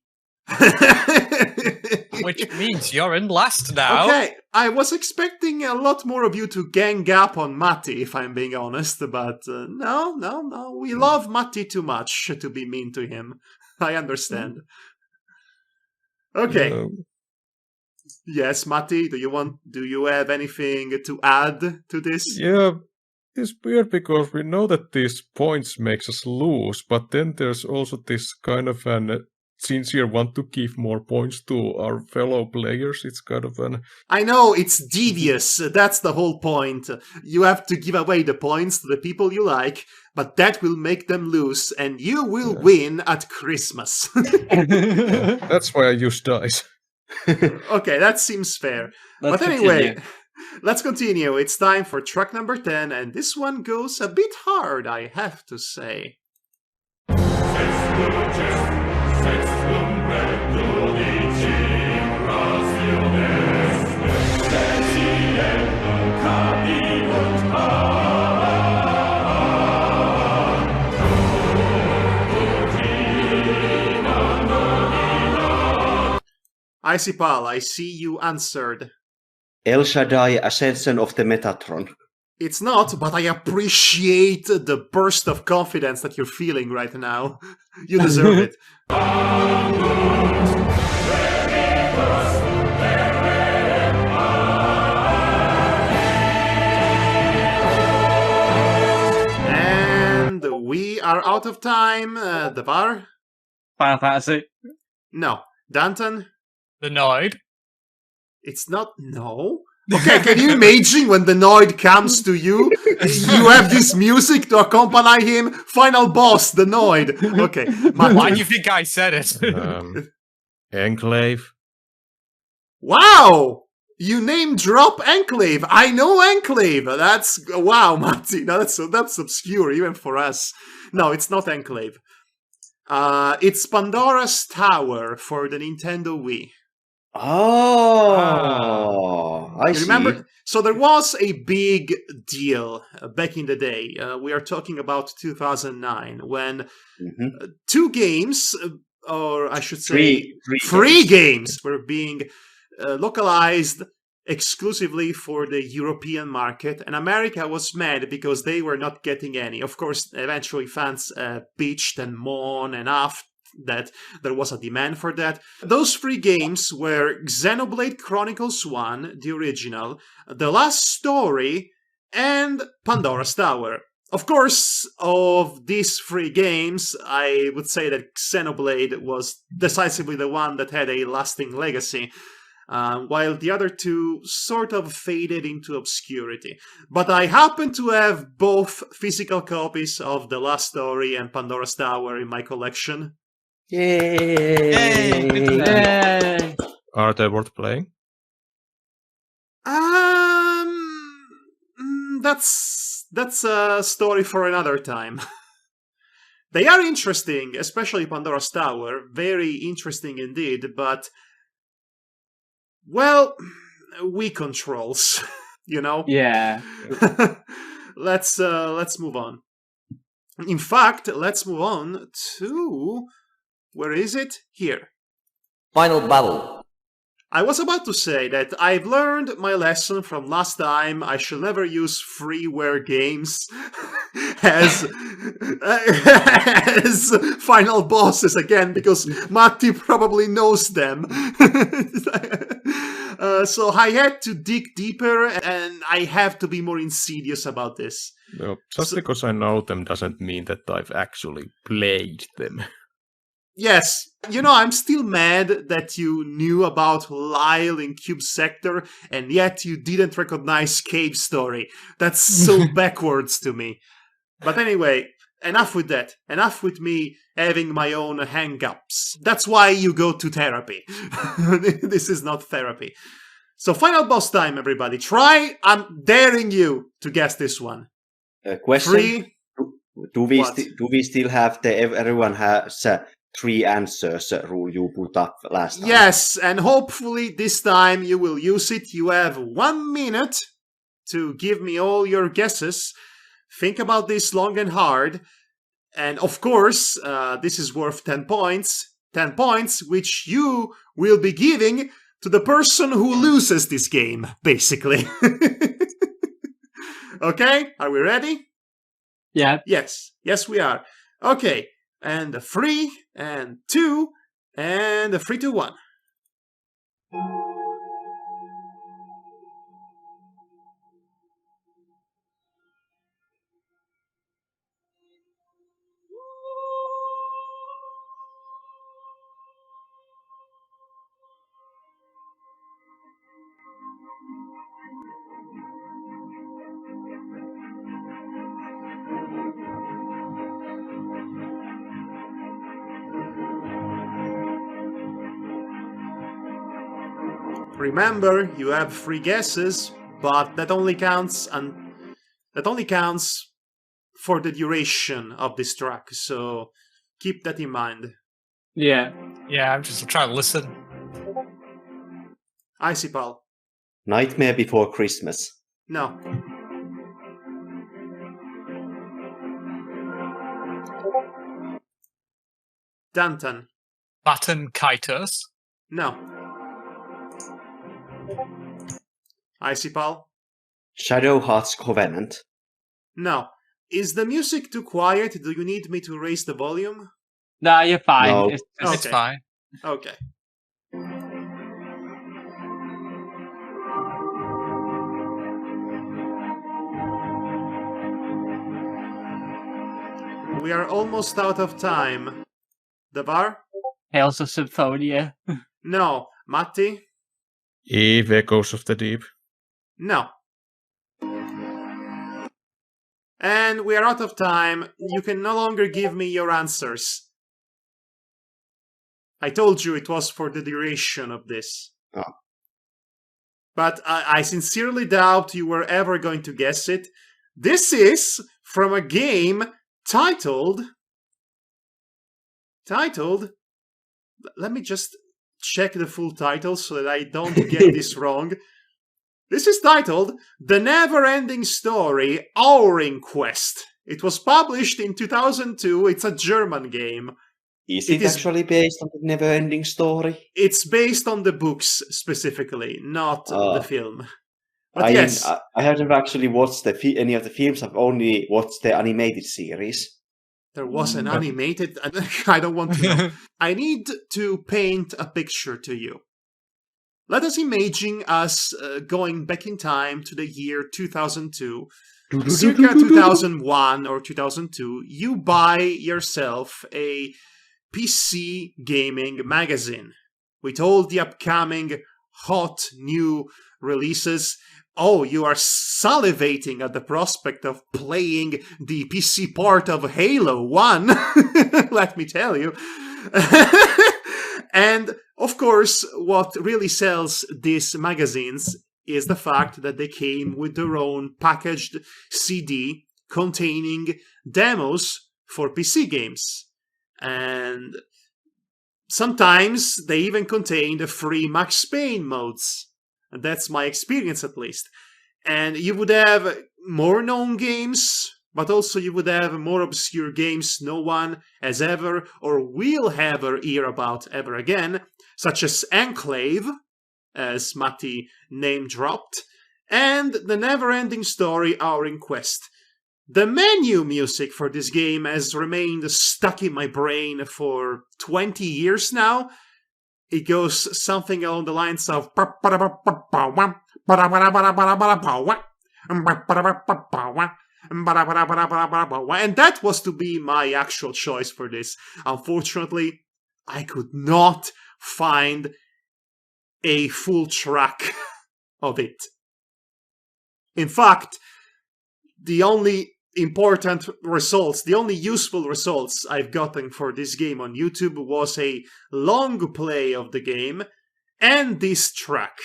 [SPEAKER 5] Which means you're in last now.
[SPEAKER 1] Okay, I was expecting a lot more of you to gang up on Matti, if I'm being honest, but no. We love Matti too much to be mean to him. I understand. Okay. Yes, Matti, do you have anything to add to this?
[SPEAKER 3] Yeah, is weird because we know that these points makes us lose, but then there's also this kind of an sincere want to give more points to our fellow players. It's kind of an...
[SPEAKER 1] I know, it's devious. That's the whole point. You have to give away the points to the people you like, but that will make them lose, and you will win at Christmas.
[SPEAKER 3] That's why I use dice.
[SPEAKER 1] Okay, that seems fair.
[SPEAKER 4] Let's
[SPEAKER 1] But anyway,
[SPEAKER 4] continue.
[SPEAKER 1] let's continue. It's time for track number 10, and this one goes a bit hard, I have to say. IciPal, I see you answered.
[SPEAKER 2] El Shaddai Ascension of the Metatron.
[SPEAKER 1] It's not, but I appreciate the burst of confidence that you're feeling right now. You deserve it. And we are out of time. Devar?
[SPEAKER 4] Final Fantasy.
[SPEAKER 1] No. Danton?
[SPEAKER 5] The Noid.
[SPEAKER 1] It's not. No. Okay, can you imagine when the Noid comes to you? You have this music to accompany him. Final boss, the Noid. Okay.
[SPEAKER 5] Why do you think I said it?
[SPEAKER 3] Enclave.
[SPEAKER 1] Wow! You name drop Enclave. I know Enclave. That's wow, Matti. No, that's obscure even for us. No, it's not Enclave. It's Pandora's Tower for the Nintendo Wii.
[SPEAKER 2] Oh, I
[SPEAKER 1] You
[SPEAKER 2] see.
[SPEAKER 1] remember? So there was a big deal back in the day. We are talking about 2009 when two games, or I should say, free games were being localized exclusively for the European market, and America was mad because they were not getting any. Of course, eventually fans bitched and moaned and asked that there was a demand for that. Those free games were Xenoblade Chronicles 1, the original, The Last Story, and Pandora's Tower. Of course, of these free games, I would say that Xenoblade was decisively the one that had a lasting legacy, while the other two sort of faded into obscurity. But I happen to have both physical copies of The Last Story and Pandora's Tower in my collection.
[SPEAKER 2] Yay!
[SPEAKER 4] Yay!
[SPEAKER 3] Are they worth playing?
[SPEAKER 1] That's a story for another time. They are interesting, especially Pandora's Tower. Very interesting indeed, but well, Wii controls, you know?
[SPEAKER 4] Yeah.
[SPEAKER 1] Let's move on. In fact, let's move on to... Where is it? Here.
[SPEAKER 8] Final battle.
[SPEAKER 1] I was about to say that I've learned my lesson from last time. I shall never use freeware games as final bosses again, because Matti probably knows them. So I had to dig deeper, and I have to be more insidious about this.
[SPEAKER 3] No, just because I know them doesn't mean that I've actually played them.
[SPEAKER 1] Yes, you know, I'm still mad that you knew about Lyle in Cube Sector, and yet you didn't recognize Cave Story. That's so backwards to me. But anyway, enough with that. Enough with me having my own hang-ups. That's why you go to therapy. This is not therapy. So final boss time, everybody. I'm daring you to guess this one.
[SPEAKER 2] Question.
[SPEAKER 1] 3.
[SPEAKER 2] Do we
[SPEAKER 1] What?
[SPEAKER 2] still have everyone has 3 answers rule you put up last time?
[SPEAKER 1] Yes, and hopefully this time you will use it. You have 1 minute to give me all your guesses. Think about this long and hard. And of course, this is worth 10 points. 10 points, which you will be giving to the person who loses this game, basically. Okay, are we ready?
[SPEAKER 4] Yeah.
[SPEAKER 1] Yes, we are. Okay, and 3, and 2, and 3, 2, 1. Remember, you have 3 guesses, but that only counts for the duration of this track, so keep that in mind.
[SPEAKER 4] Yeah.
[SPEAKER 5] Yeah, I'm just trying to listen.
[SPEAKER 1] IciPal.
[SPEAKER 2] Nightmare Before Christmas.
[SPEAKER 1] No. Danton.
[SPEAKER 5] Baton Kaitos.
[SPEAKER 1] No. IciPal.
[SPEAKER 2] Shadow Heart's Covenant.
[SPEAKER 1] No. Is the music too quiet? Do you need me to raise the volume?
[SPEAKER 4] No, you're fine.
[SPEAKER 2] No.
[SPEAKER 4] It's
[SPEAKER 1] Okay.
[SPEAKER 5] It's fine.
[SPEAKER 1] Okay. We are almost out of time. Davar?
[SPEAKER 4] Tales of Symphonia.
[SPEAKER 1] No. Matti?
[SPEAKER 3] Eve, Echoes of the Deep.
[SPEAKER 1] No. And we are out of time. You can no longer give me your answers. I told you it was for the duration of this.
[SPEAKER 2] Oh.
[SPEAKER 1] But I sincerely doubt you were ever going to guess it. This is from a game titled... Let me just check the full title so that I don't get this wrong. This is titled The Never-Ending Story, Ouring Quest. It was published in 2002. It's a German game.
[SPEAKER 2] Is
[SPEAKER 1] It
[SPEAKER 2] it
[SPEAKER 1] is-
[SPEAKER 2] actually based on the never-ending story?
[SPEAKER 1] It's based on the books specifically, not the film. But yes,
[SPEAKER 2] I haven't actually watched any of the films. I've only watched the animated series.
[SPEAKER 1] there was an animated... I don't want to know. I need to paint a picture to you. Let us imagine us going back in time to the year 2002. Circa 2001 or 2002, you buy yourself a PC gaming magazine with all the upcoming hot new releases. Oh, you are salivating at the prospect of playing the PC part of Halo 1, let me tell you. And, of course, what really sells these magazines is the fact that they came with their own packaged CD containing demos for PC games. And sometimes they even contain the free Max Payne modes. And that's my experience, at least. And you would have more known games, but also you would have more obscure games no one has ever or will ever hear about ever again, such as Enclave, as Matti name-dropped, and The Never-Ending Story, Ouring Quest. The menu music for this game has remained stuck in my brain for 20 years now. It goes something along the lines of... And that was to be my actual choice for this. Unfortunately, I could not find a full track of it. In fact, the only important results, the only useful results I've gotten for this game on YouTube was a long play of the game and this track.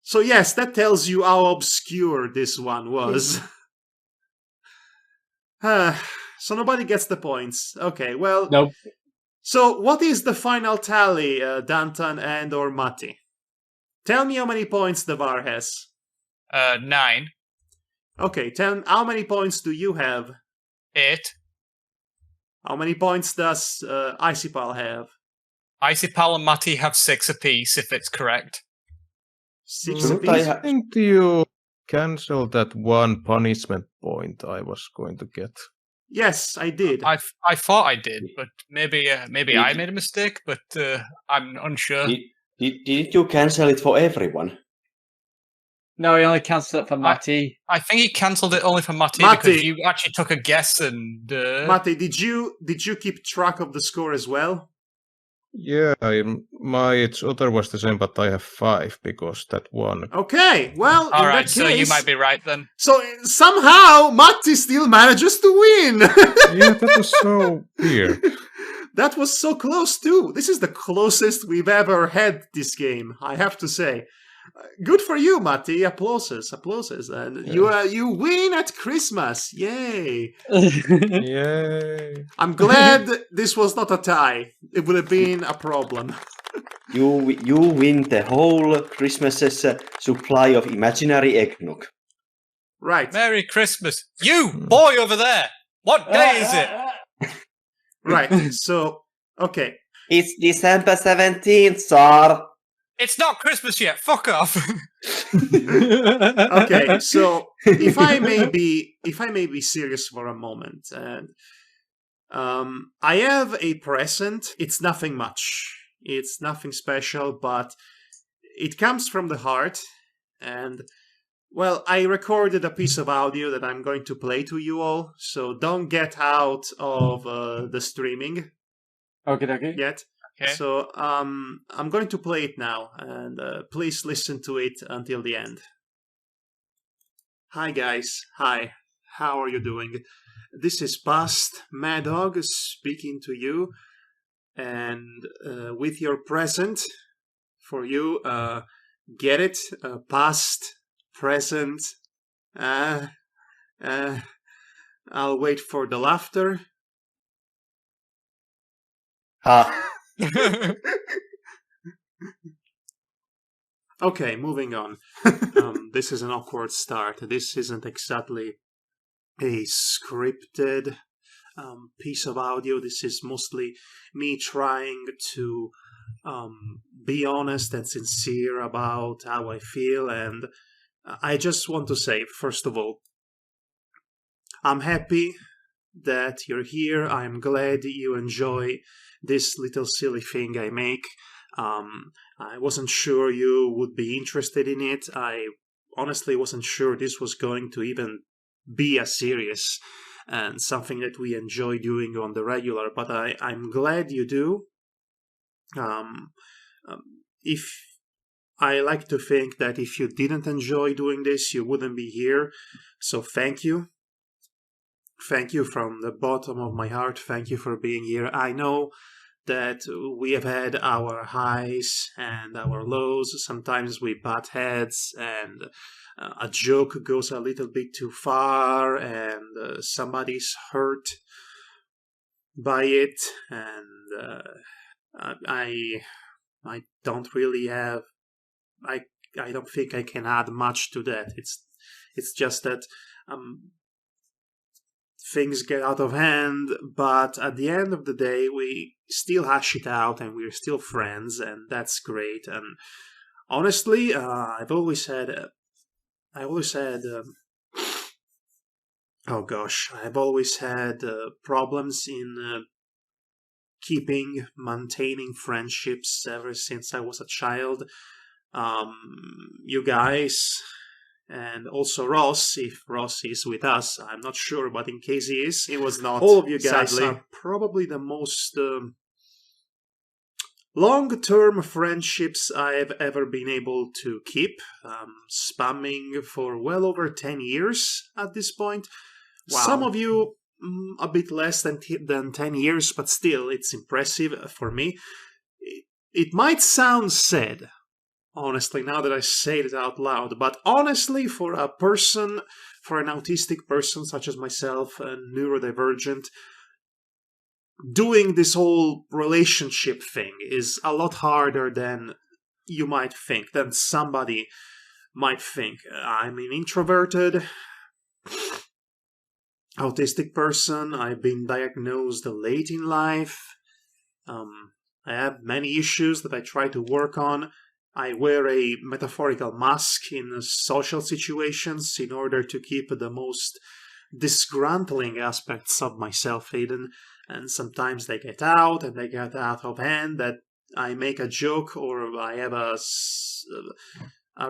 [SPEAKER 1] So yes, that tells you how obscure this one was. So nobody gets the points. Okay, well...
[SPEAKER 4] Nope.
[SPEAKER 1] So what is the final tally, Dantan and or Matti? Tell me how many points the VAR has.
[SPEAKER 5] 9.
[SPEAKER 1] Okay, how many points do you have?
[SPEAKER 5] 8.
[SPEAKER 1] How many points does IciPal have?
[SPEAKER 5] IciPal and Matty have 6 apiece, if it's correct.
[SPEAKER 1] 6
[SPEAKER 2] Shouldn't
[SPEAKER 1] apiece?
[SPEAKER 3] I think you cancel that one punishment point I was going to get.
[SPEAKER 1] Yes, I did.
[SPEAKER 5] I thought I did, but maybe I made a mistake, but I'm unsure.
[SPEAKER 2] Did you cancel it for everyone?
[SPEAKER 4] No, he only cancelled it for Matty.
[SPEAKER 5] I think he cancelled it only for Matty
[SPEAKER 1] Matty.
[SPEAKER 5] because you actually took a guess and...
[SPEAKER 1] Matti, did you keep track of the score as well?
[SPEAKER 3] Yeah, my other was the same, but I have 5 because that one.
[SPEAKER 1] Okay, well, in
[SPEAKER 5] Alright,
[SPEAKER 1] that
[SPEAKER 5] so
[SPEAKER 1] case...
[SPEAKER 5] you might be right then.
[SPEAKER 1] So somehow Matti still manages to win!
[SPEAKER 3] Yeah, that was so weird.
[SPEAKER 1] That was so close too. This is the closest we've ever had this game, I have to say. Good for you, Matti. Applauses. And you win at Christmas. Yay.
[SPEAKER 3] Yay!
[SPEAKER 1] I'm glad this was not a tie. It would have been a problem.
[SPEAKER 2] You win the whole Christmas's supply of imaginary eggnog.
[SPEAKER 1] Right.
[SPEAKER 5] Merry Christmas. You, boy over there. What day is it?
[SPEAKER 1] Right. So, okay.
[SPEAKER 2] It's December 17th, sir.
[SPEAKER 5] It's not Christmas yet. Fuck off.
[SPEAKER 1] Okay, so if I may be serious for a moment, and I have a present. It's nothing much. It's nothing special, but it comes from the heart. And well, I recorded a piece of audio that I'm going to play to you all. So don't get out of the streaming
[SPEAKER 4] Okay.
[SPEAKER 1] yet.
[SPEAKER 5] Okay.
[SPEAKER 1] So I'm going to play it now, and please listen to it until the end. Hi guys, hi. How are you doing? This is past Madhog speaking to you, and with your present for you, get it? Past, present. I'll wait for the laughter. Okay, moving on. This is an awkward start. This isn't exactly a scripted piece of audio. This is mostly me trying to be honest and sincere about how I feel. And I just want to say, first of all, I'm happy that you're here. I'm glad you enjoy this little silly thing I make. I wasn't sure you would be interested in it. I honestly wasn't sure this was going to even be as serious and something that we enjoy doing on the regular, but I'm glad you do. If I like to think that if you didn't enjoy doing this, you wouldn't be here. So thank you. Thank you from the bottom of my heart. Thank you for being here. I know that we have had our highs and our lows. Sometimes we butt heads and a joke goes a little bit too far and somebody's hurt by it. And I don't really have... I don't think I can add much to that. It's just that things get out of hand, but at the end of the day, we still hash it out and we're still friends, and that's great. And honestly, I've always had problems in maintaining friendships ever since I was a child. You guys, and also Ross, if Ross is with us, I'm not sure, but in case he is,
[SPEAKER 7] He was not.
[SPEAKER 1] all of you guys
[SPEAKER 7] sadly.
[SPEAKER 1] are probably the most long-term friendships I've ever been able to keep, spanning for well over 10 years at this point.
[SPEAKER 7] Wow.
[SPEAKER 1] Some of you a bit less than 10 years, but still, it's impressive for me. It might sound sad, honestly, now that I say it out loud, but honestly, for an autistic person such as myself, and neurodivergent, doing this whole relationship thing is a lot harder than you might think, than somebody might think. I'm an introverted, autistic person. I've been diagnosed late in life. I have many issues that I try to work on. I wear a metaphorical mask in social situations in order to keep the most disgruntling aspects of myself hidden, and sometimes they get out and they get out of hand, that I make a joke or I have a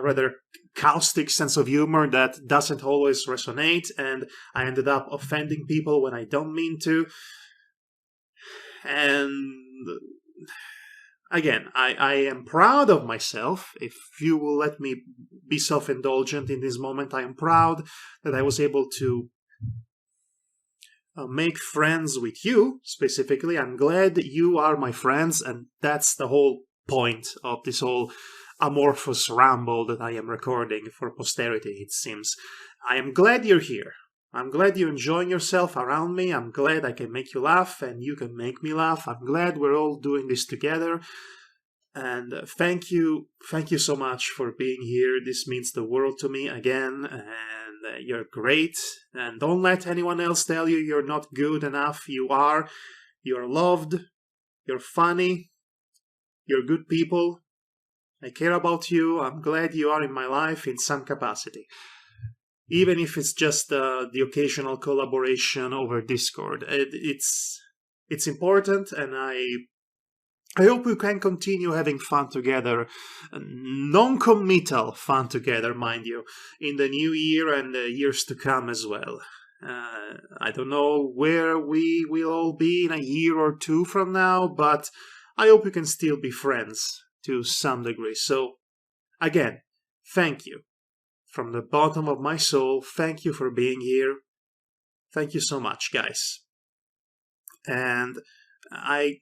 [SPEAKER 1] rather caustic sense of humor that doesn't always resonate, and I ended up offending people when I don't mean to. And again, I am proud of myself. If you will let me be self-indulgent in this moment, I am proud that I was able to make friends with you, specifically. I'm glad you are my friends, and that's the whole point of this whole amorphous ramble that I am recording for posterity, it seems. I am glad you're here. I'm glad you're enjoying yourself around me. I'm glad I can make you laugh, and you can make me laugh. I'm glad we're all doing this together. And thank you so much for being here. This means the world to me again, and you're great. And don't let anyone else tell you you're not good enough. You are. You're loved. You're funny. You're good people. I care about you. I'm glad you are in my life in some capacity. Even if it's just the occasional collaboration over Discord. It's important, and I hope we can continue having fun together, non-committal fun together, mind you, in the new year and the years to come as well. I don't know where we will all be in a year or two from now, but I hope we can still be friends to some degree. So, again, thank you. From the bottom of my soul, thank you for being here. Thank you so much, guys. And I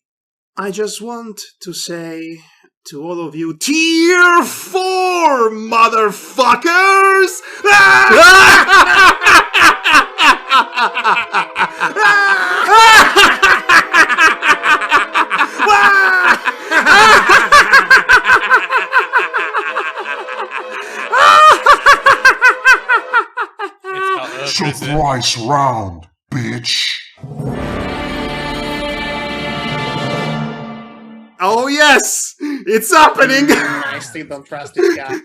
[SPEAKER 1] just want to say to all of you, Tier 4, motherfuckers!
[SPEAKER 9] Surprise round, bitch.
[SPEAKER 1] Oh yes, it's happening!
[SPEAKER 10] Nicely done, trusted guy.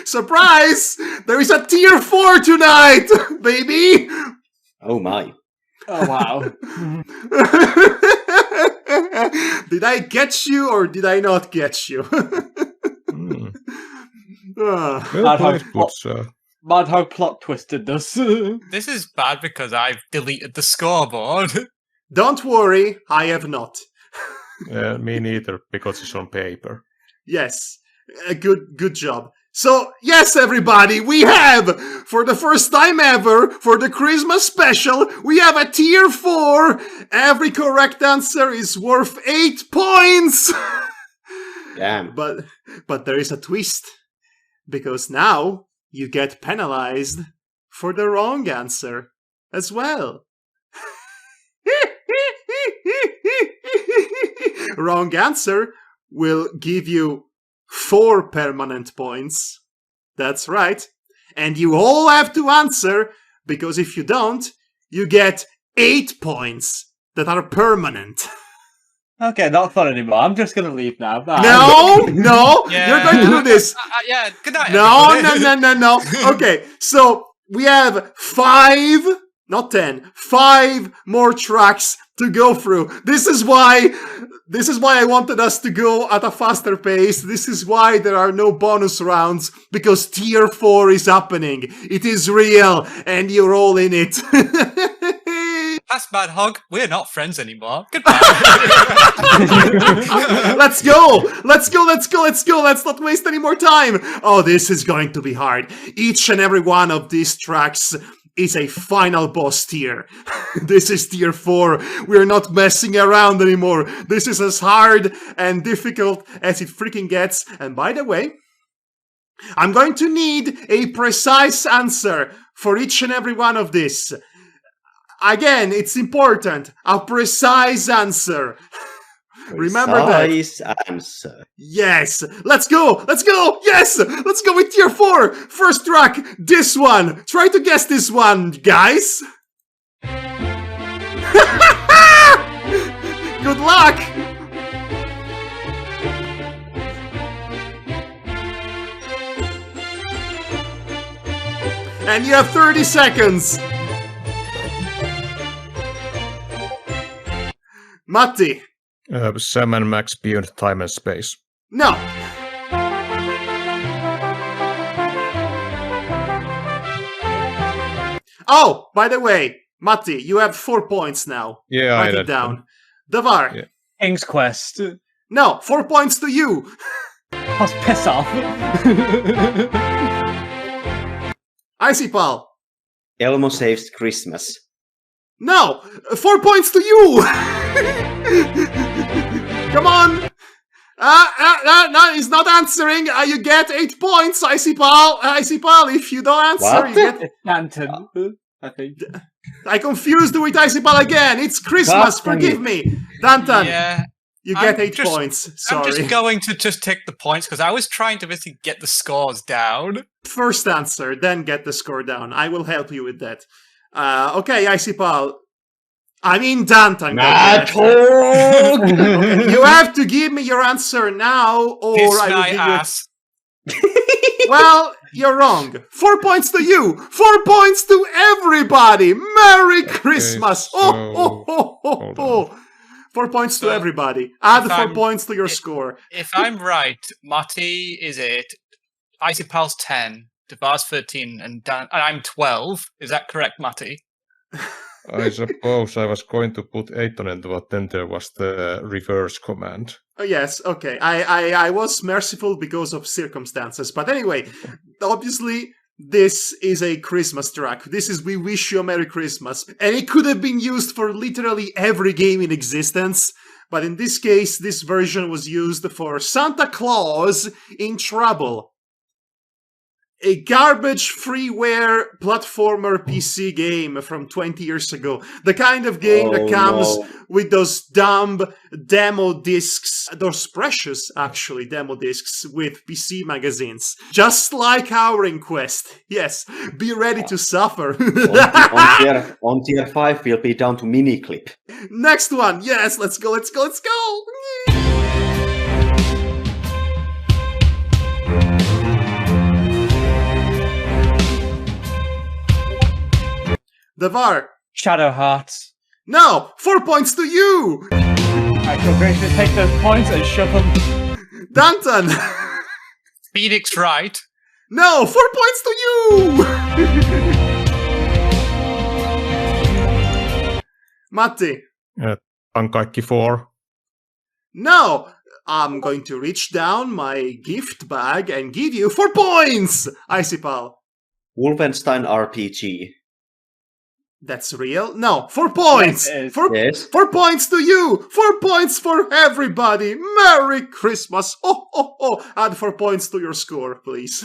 [SPEAKER 1] Surprise! There is a Tier 4 tonight, baby!
[SPEAKER 2] Oh my.
[SPEAKER 4] Oh wow.
[SPEAKER 1] Did I get you or did I not get you?
[SPEAKER 4] Madhog plot twisted this.
[SPEAKER 5] This is bad because I've deleted the scoreboard.
[SPEAKER 1] Don't worry, I have not.
[SPEAKER 3] Me neither, because it's on paper.
[SPEAKER 1] Yes, good job. So, yes, everybody, we have, for the first time ever, for the Christmas special, we have a Tier 4. Every correct answer is worth 8 points.
[SPEAKER 2] Damn.
[SPEAKER 1] But there is a twist, because now you get penalized for the wrong answer as well. Wrong answer will give you 4 permanent points. That's right. And you all have to answer, because if you don't, you get 8 points that are permanent.
[SPEAKER 4] Okay, not fun anymore. I'm just gonna leave now. Bye.
[SPEAKER 1] No,
[SPEAKER 5] Yeah.
[SPEAKER 1] you're going to do this.
[SPEAKER 5] Yeah, good night.
[SPEAKER 1] No. Okay, so we have 5, not 10, 5 more tracks to go through. This is why I wanted us to go at a faster pace. This is why there are no bonus rounds, because Tier 4 is happening. It is real, and you're all in it.
[SPEAKER 5] That's Madhog. We're not friends anymore. Goodbye.
[SPEAKER 1] Let's go! Let's not waste any more time. Oh, this is going to be hard. Each and every one of these tracks is a final boss tier. This is Tier 4. We're not messing around anymore. This is as hard and difficult as it freaking gets. And by the way, I'm going to need a precise answer for each and every one of this. Again, it's important. A precise answer. Remember that.
[SPEAKER 2] Precise answer.
[SPEAKER 1] Yes. Let's go. Yes. Let's go with Tier 4. First track. This one. Try to guess this one, guys. Good luck. And you have 30 seconds. Matti.
[SPEAKER 3] Sam and Max Beyond Time and Space.
[SPEAKER 1] No. Oh, by the way, Matti, you have 4 points now.
[SPEAKER 3] Yeah,
[SPEAKER 1] Write it down. Davar.
[SPEAKER 3] Yeah.
[SPEAKER 4] King's Quest.
[SPEAKER 1] No, 4 points to you.
[SPEAKER 4] Oh, piss off.
[SPEAKER 1] IciPal.
[SPEAKER 2] Elmo Saves Christmas.
[SPEAKER 1] No! 4 points to you! Come on! No, he's not answering. You get 8 points, IciPal. IciPal, if you don't answer,
[SPEAKER 2] What?
[SPEAKER 1] you get...
[SPEAKER 4] It's Danton, I think.
[SPEAKER 1] I confused with IciPal again. It's Christmas,
[SPEAKER 2] God,
[SPEAKER 1] forgive me. Danton,
[SPEAKER 5] Yeah.
[SPEAKER 1] you get
[SPEAKER 5] I'm
[SPEAKER 1] 8
[SPEAKER 5] just-
[SPEAKER 1] points.
[SPEAKER 5] I'm
[SPEAKER 1] Sorry.
[SPEAKER 5] just going to just take the points because I was trying to basically get the scores down.
[SPEAKER 1] First answer, then get the score down. I will help you with that. Okay, IciPal. I mean Danton.
[SPEAKER 2] Madhog!
[SPEAKER 1] Okay, you have to give me your answer now, or
[SPEAKER 5] Kiss
[SPEAKER 1] I will
[SPEAKER 5] my
[SPEAKER 1] give
[SPEAKER 5] ass.
[SPEAKER 1] you... Well, you're wrong. 4 points to you. 4 points to everybody. Merry Christmas.
[SPEAKER 3] so-
[SPEAKER 1] Oh. 4 points to
[SPEAKER 5] So,
[SPEAKER 1] everybody. Add
[SPEAKER 5] if
[SPEAKER 1] 4
[SPEAKER 5] I'm-
[SPEAKER 1] points to your score.
[SPEAKER 5] If I'm right, Matty is 8, IciPal's 10, Devar's 13, and I'm 12. Is that correct, Matty?
[SPEAKER 3] I suppose I was going to put 8 on it, but then there was the reverse command.
[SPEAKER 1] Oh, yes, okay. I was merciful because of circumstances. But anyway, obviously, this is a Christmas track. This is We Wish You a Merry Christmas. And it could have been used for literally every game in existence. But in this case, this version was used for Santa Claus in Trouble. A garbage freeware platformer PC game from 20 years ago. The kind of game that comes with those dumb demo discs, those precious, actually, demo discs with PC magazines. Just like our Inquest. Yes, be ready to suffer.
[SPEAKER 2] On tier 5, we'll be down to mini clip.
[SPEAKER 1] Next one. Yes, let's go. Devar.
[SPEAKER 4] Shadow Hearts.
[SPEAKER 1] No! 4 points to you!
[SPEAKER 4] I shall graciously take those points and shove them.
[SPEAKER 1] Danton!
[SPEAKER 5] Phoenix Wright.
[SPEAKER 1] No! 4 points to you! Matti.
[SPEAKER 3] On kaikki 4.
[SPEAKER 1] No! I'm going to reach down my gift bag and give you 4 points! IciPal.
[SPEAKER 2] Wolfenstein RPG.
[SPEAKER 1] That's real? No, 4 points!
[SPEAKER 4] Yes, it is.
[SPEAKER 1] 4
[SPEAKER 2] Yes.
[SPEAKER 1] 4 points to you! 4 points for everybody! Merry Christmas! Oh! Add 4 points to your score, please.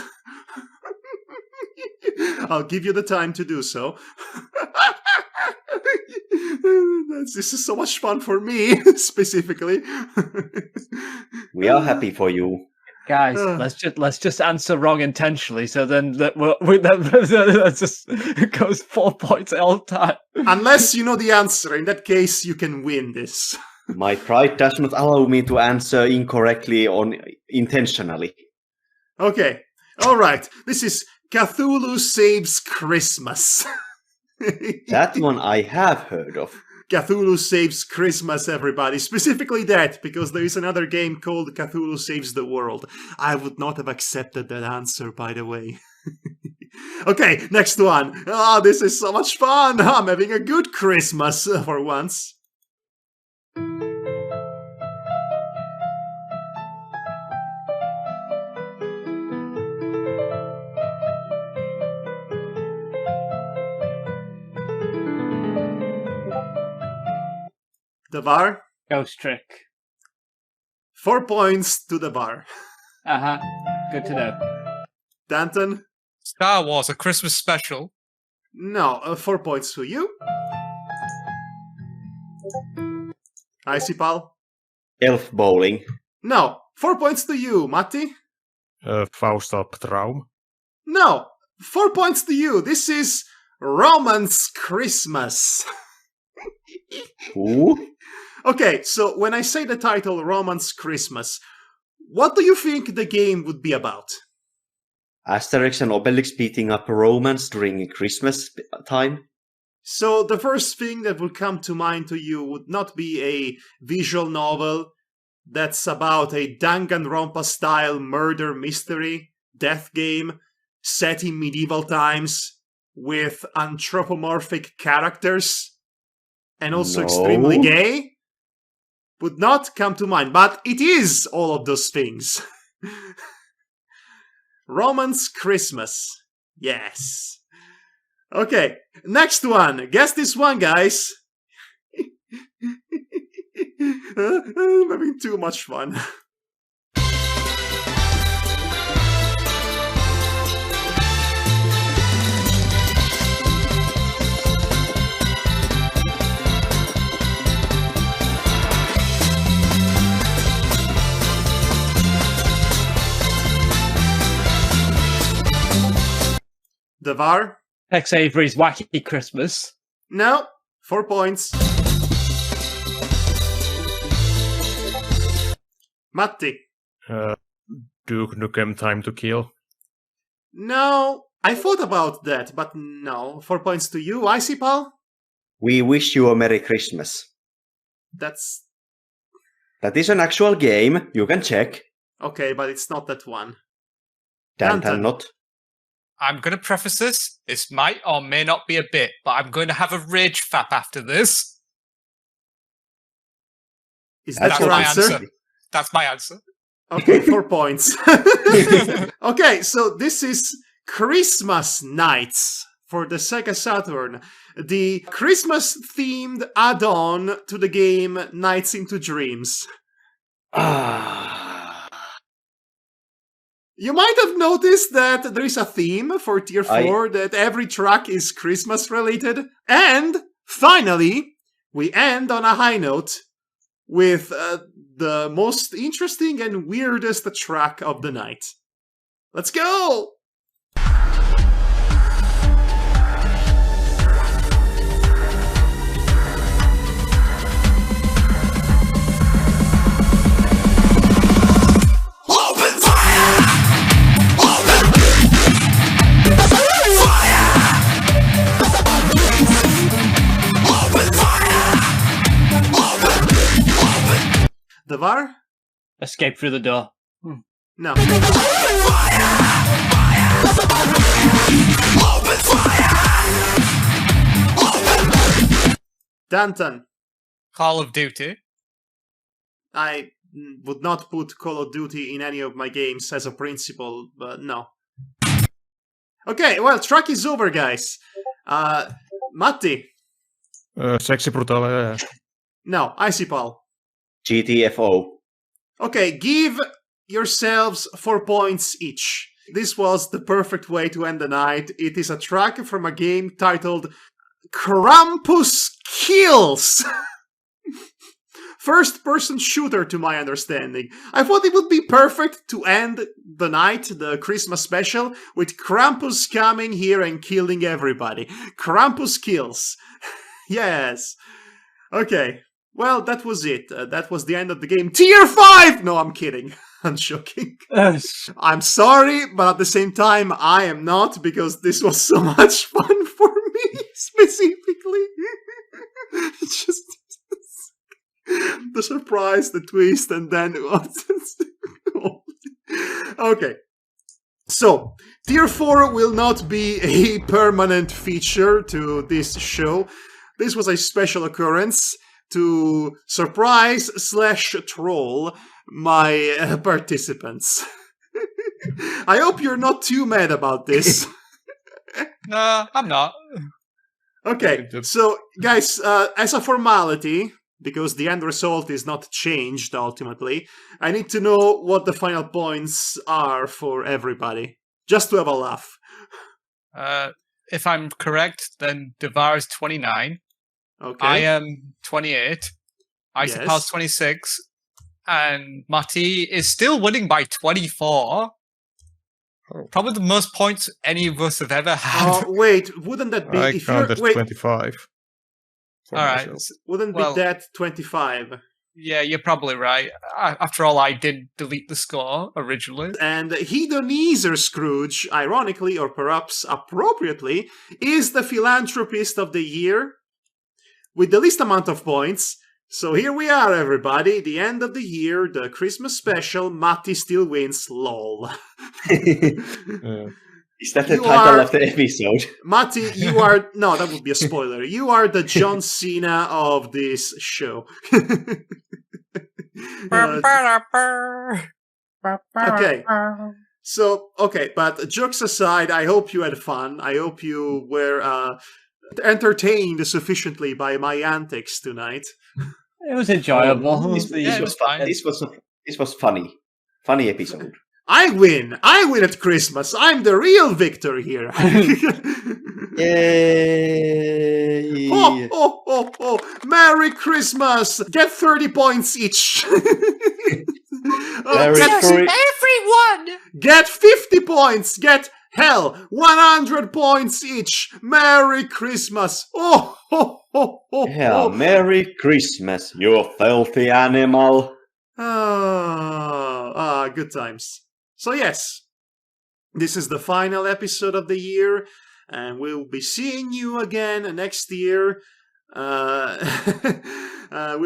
[SPEAKER 1] I'll give you the time to do so. This is so much fun for me, specifically.
[SPEAKER 2] We are happy for you.
[SPEAKER 4] Guys, let's just answer wrong intentionally, so then that just goes 4 points all the time.
[SPEAKER 1] Unless you know the answer, in that case, you can win this.
[SPEAKER 2] My pride does not allow me to answer incorrectly intentionally.
[SPEAKER 1] Okay, all right. This is Cthulhu Saves Christmas.
[SPEAKER 2] That one I have heard of.
[SPEAKER 1] Cthulhu Saves Christmas, everybody. Specifically that, because there is another game called Cthulhu Saves the World. I would not have accepted that answer, by the way. Okay, next one. Oh, this is so much fun. I'm having a good Christmas for once. Devar,
[SPEAKER 4] Ghost Trick.
[SPEAKER 1] 4 points to Devar.
[SPEAKER 4] Good to know.
[SPEAKER 1] Danton,
[SPEAKER 5] Star Wars, a Christmas special.
[SPEAKER 1] no, 4 points to you. IciPal,
[SPEAKER 2] Elf bowling.
[SPEAKER 1] no, 4 points to you. Matti,
[SPEAKER 3] Faustalptraum.
[SPEAKER 1] no, 4 points to you. This is Romance Christmas.
[SPEAKER 2] Ooh.
[SPEAKER 1] Okay, so when I say the title Romance Christmas, what do you think the game would be about?
[SPEAKER 2] Asterix and Obelix beating up a romance during Christmas time.
[SPEAKER 1] So the first thing that would come to mind to you would not be a visual novel that's about a Danganronpa-style murder mystery, death game, set in medieval times, with anthropomorphic characters, and also
[SPEAKER 2] No.
[SPEAKER 1] extremely gay? Would not come to mind, but it is all of those things. Romance Christmas. Yes. Okay, next one. Guess this one, guys. I'm having too much fun. Devar?
[SPEAKER 4] Tex Avery's Wacky Christmas.
[SPEAKER 1] No. 4 points. Matti?
[SPEAKER 3] Duke Nukem Time to Kill.
[SPEAKER 1] No. I thought about that, but no. 4 points to you. IciPal?
[SPEAKER 2] We wish you a Merry Christmas.
[SPEAKER 1] That
[SPEAKER 2] is an actual game. You can check.
[SPEAKER 1] Okay, but it's not that one.
[SPEAKER 2] Danta not.
[SPEAKER 5] I'm going to preface this. This might or may not be a bit, but I'm going to have a rage fap after this.
[SPEAKER 1] Is that your answer?
[SPEAKER 5] That's my answer.
[SPEAKER 1] Okay, 4 points. Okay, so this is Christmas Nights for the Sega Saturn. The Christmas-themed add-on to the game Nights into Dreams. You might have noticed that there is a theme for Tier 4, that every track is Christmas-related. And, finally, we end on a high note with the most interesting and weirdest track of the night. Let's go! Devar?
[SPEAKER 4] Escape through the door.
[SPEAKER 1] No. Danton?
[SPEAKER 5] Call of Duty.
[SPEAKER 1] I would not put Call of Duty in any of my games as a principle, but no. Okay, well, track is over, guys. Matti?
[SPEAKER 3] Sexy Brutal.
[SPEAKER 1] No, IciPal.
[SPEAKER 2] GTFO.
[SPEAKER 1] Okay, give yourselves 4 points each. This was the perfect way to end the night. It is a track from a game titled Krampus Kills! First-person shooter, to my understanding. I thought it would be perfect to end the night, the Christmas special, with Krampus coming here and killing everybody. Krampus Kills. Yes. Okay. Well, that was it. That was the end of the game. Tier 5! No, I'm kidding. I'm joking. I'm sorry, but at the same time, I am not, because this was so much fun for me, specifically. It's just the surprise, the twist, and then... Okay. So, Tier 4 will not be a permanent feature to this show. This was a special occurrence to surprise/troll my participants. I hope you're not too mad about this.
[SPEAKER 5] No, I'm not.
[SPEAKER 1] Okay, so guys, as a formality, because the end result is not changed ultimately, I need to know what the final points are for everybody, just to have a laugh.
[SPEAKER 5] If I'm correct, then Devar is 29.
[SPEAKER 1] Okay.
[SPEAKER 5] I am 28. IciPal's 26. And Matti is still winning by 24. Probably the most points any of us have ever had.
[SPEAKER 1] Oh, wait, wouldn't that be...
[SPEAKER 3] I counted 25.
[SPEAKER 5] Alright.
[SPEAKER 1] Wouldn't be that 25?
[SPEAKER 5] Yeah, you're probably right. After all, I did delete the score originally.
[SPEAKER 1] And HedonezerScrooge, ironically or perhaps appropriately, is the philanthropist of the year with the least amount of points. So here we are, everybody. The end of the year, the Christmas special. Matti still wins. LOL.
[SPEAKER 2] Is that the title of the episode?
[SPEAKER 1] Matti, you are... No, that would be a spoiler. You are the John Cena of this show. Okay. So, okay, but jokes aside, I hope you had fun. I hope you were entertained sufficiently by my antics tonight.
[SPEAKER 4] It was enjoyable.
[SPEAKER 5] it was fine.
[SPEAKER 2] This was funny. Funny episode.
[SPEAKER 1] I win at Christmas. I'm the real victor here.
[SPEAKER 2] Yay!
[SPEAKER 1] Ho, ho, ho, ho. Merry Christmas! Get 30 points each.
[SPEAKER 5] Everyone!
[SPEAKER 1] Get 50 points! Get hell 100 points each! Merry Christmas! Oh, ho, ho, ho,
[SPEAKER 2] Yeah,
[SPEAKER 1] ho.
[SPEAKER 2] Merry Christmas, you filthy animal.
[SPEAKER 1] Good times. So yes, this is the final episode of the year, and we'll be seeing you again next year. We'll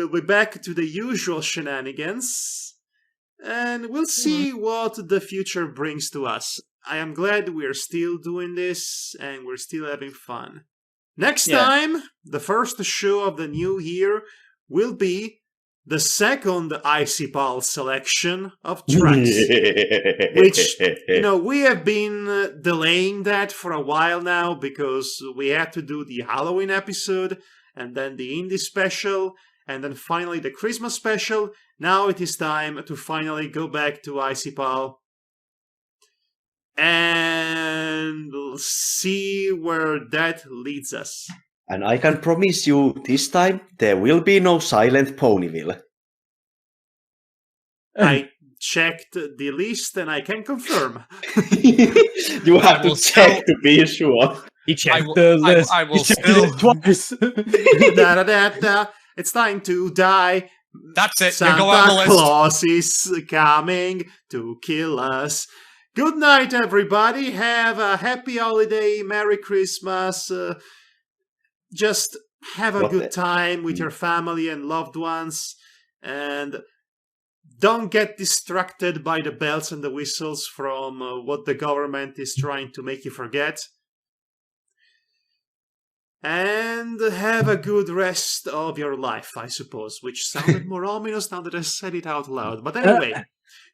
[SPEAKER 1] be back to the usual shenanigans, and we'll see what the future brings to us. I am glad we're still doing this, and we're still having fun. Next time, the first show of the new year will be the second IciPal selection of tracks. Which, we have been delaying that for a while now because we had to do the Halloween episode and then the indie special and then finally the Christmas special. Now it is time to finally go back to IciPal and see where that leads us.
[SPEAKER 2] And I can promise you, this time, there will be no silent Ponyville.
[SPEAKER 1] I checked the list and I can confirm.
[SPEAKER 2] You have to check to be sure.
[SPEAKER 4] He checked the list.
[SPEAKER 5] I will
[SPEAKER 4] he checked
[SPEAKER 5] still...
[SPEAKER 4] it twice.
[SPEAKER 1] Da-da-da-da. It's time to die.
[SPEAKER 5] That's it.
[SPEAKER 1] Santa
[SPEAKER 5] you go on the list.
[SPEAKER 1] Claus is coming to kill us. Good night, everybody. Have a happy holiday. Merry Christmas. Just have a good time with your family and loved ones. And don't get distracted by the bells and the whistles from what the government is trying to make you forget. And have a good rest of your life, I suppose, which sounded more ominous now that I said it out loud. But anyway,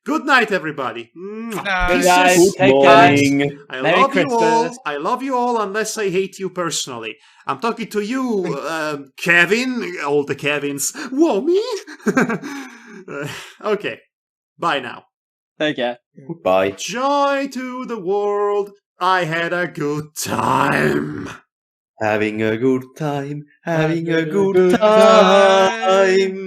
[SPEAKER 1] good night, everybody.
[SPEAKER 4] Good night. Take
[SPEAKER 2] morning.
[SPEAKER 1] I
[SPEAKER 4] Merry
[SPEAKER 1] love
[SPEAKER 4] Christmas.
[SPEAKER 1] you all. I love you all unless I hate you personally. I'm talking to you, Kevin, all the Kevins. Whoa, me? Okay, bye now.
[SPEAKER 4] Take care.
[SPEAKER 2] Goodbye.
[SPEAKER 1] Joy to the world. I had a good time.
[SPEAKER 2] Having a good time. Having a good time.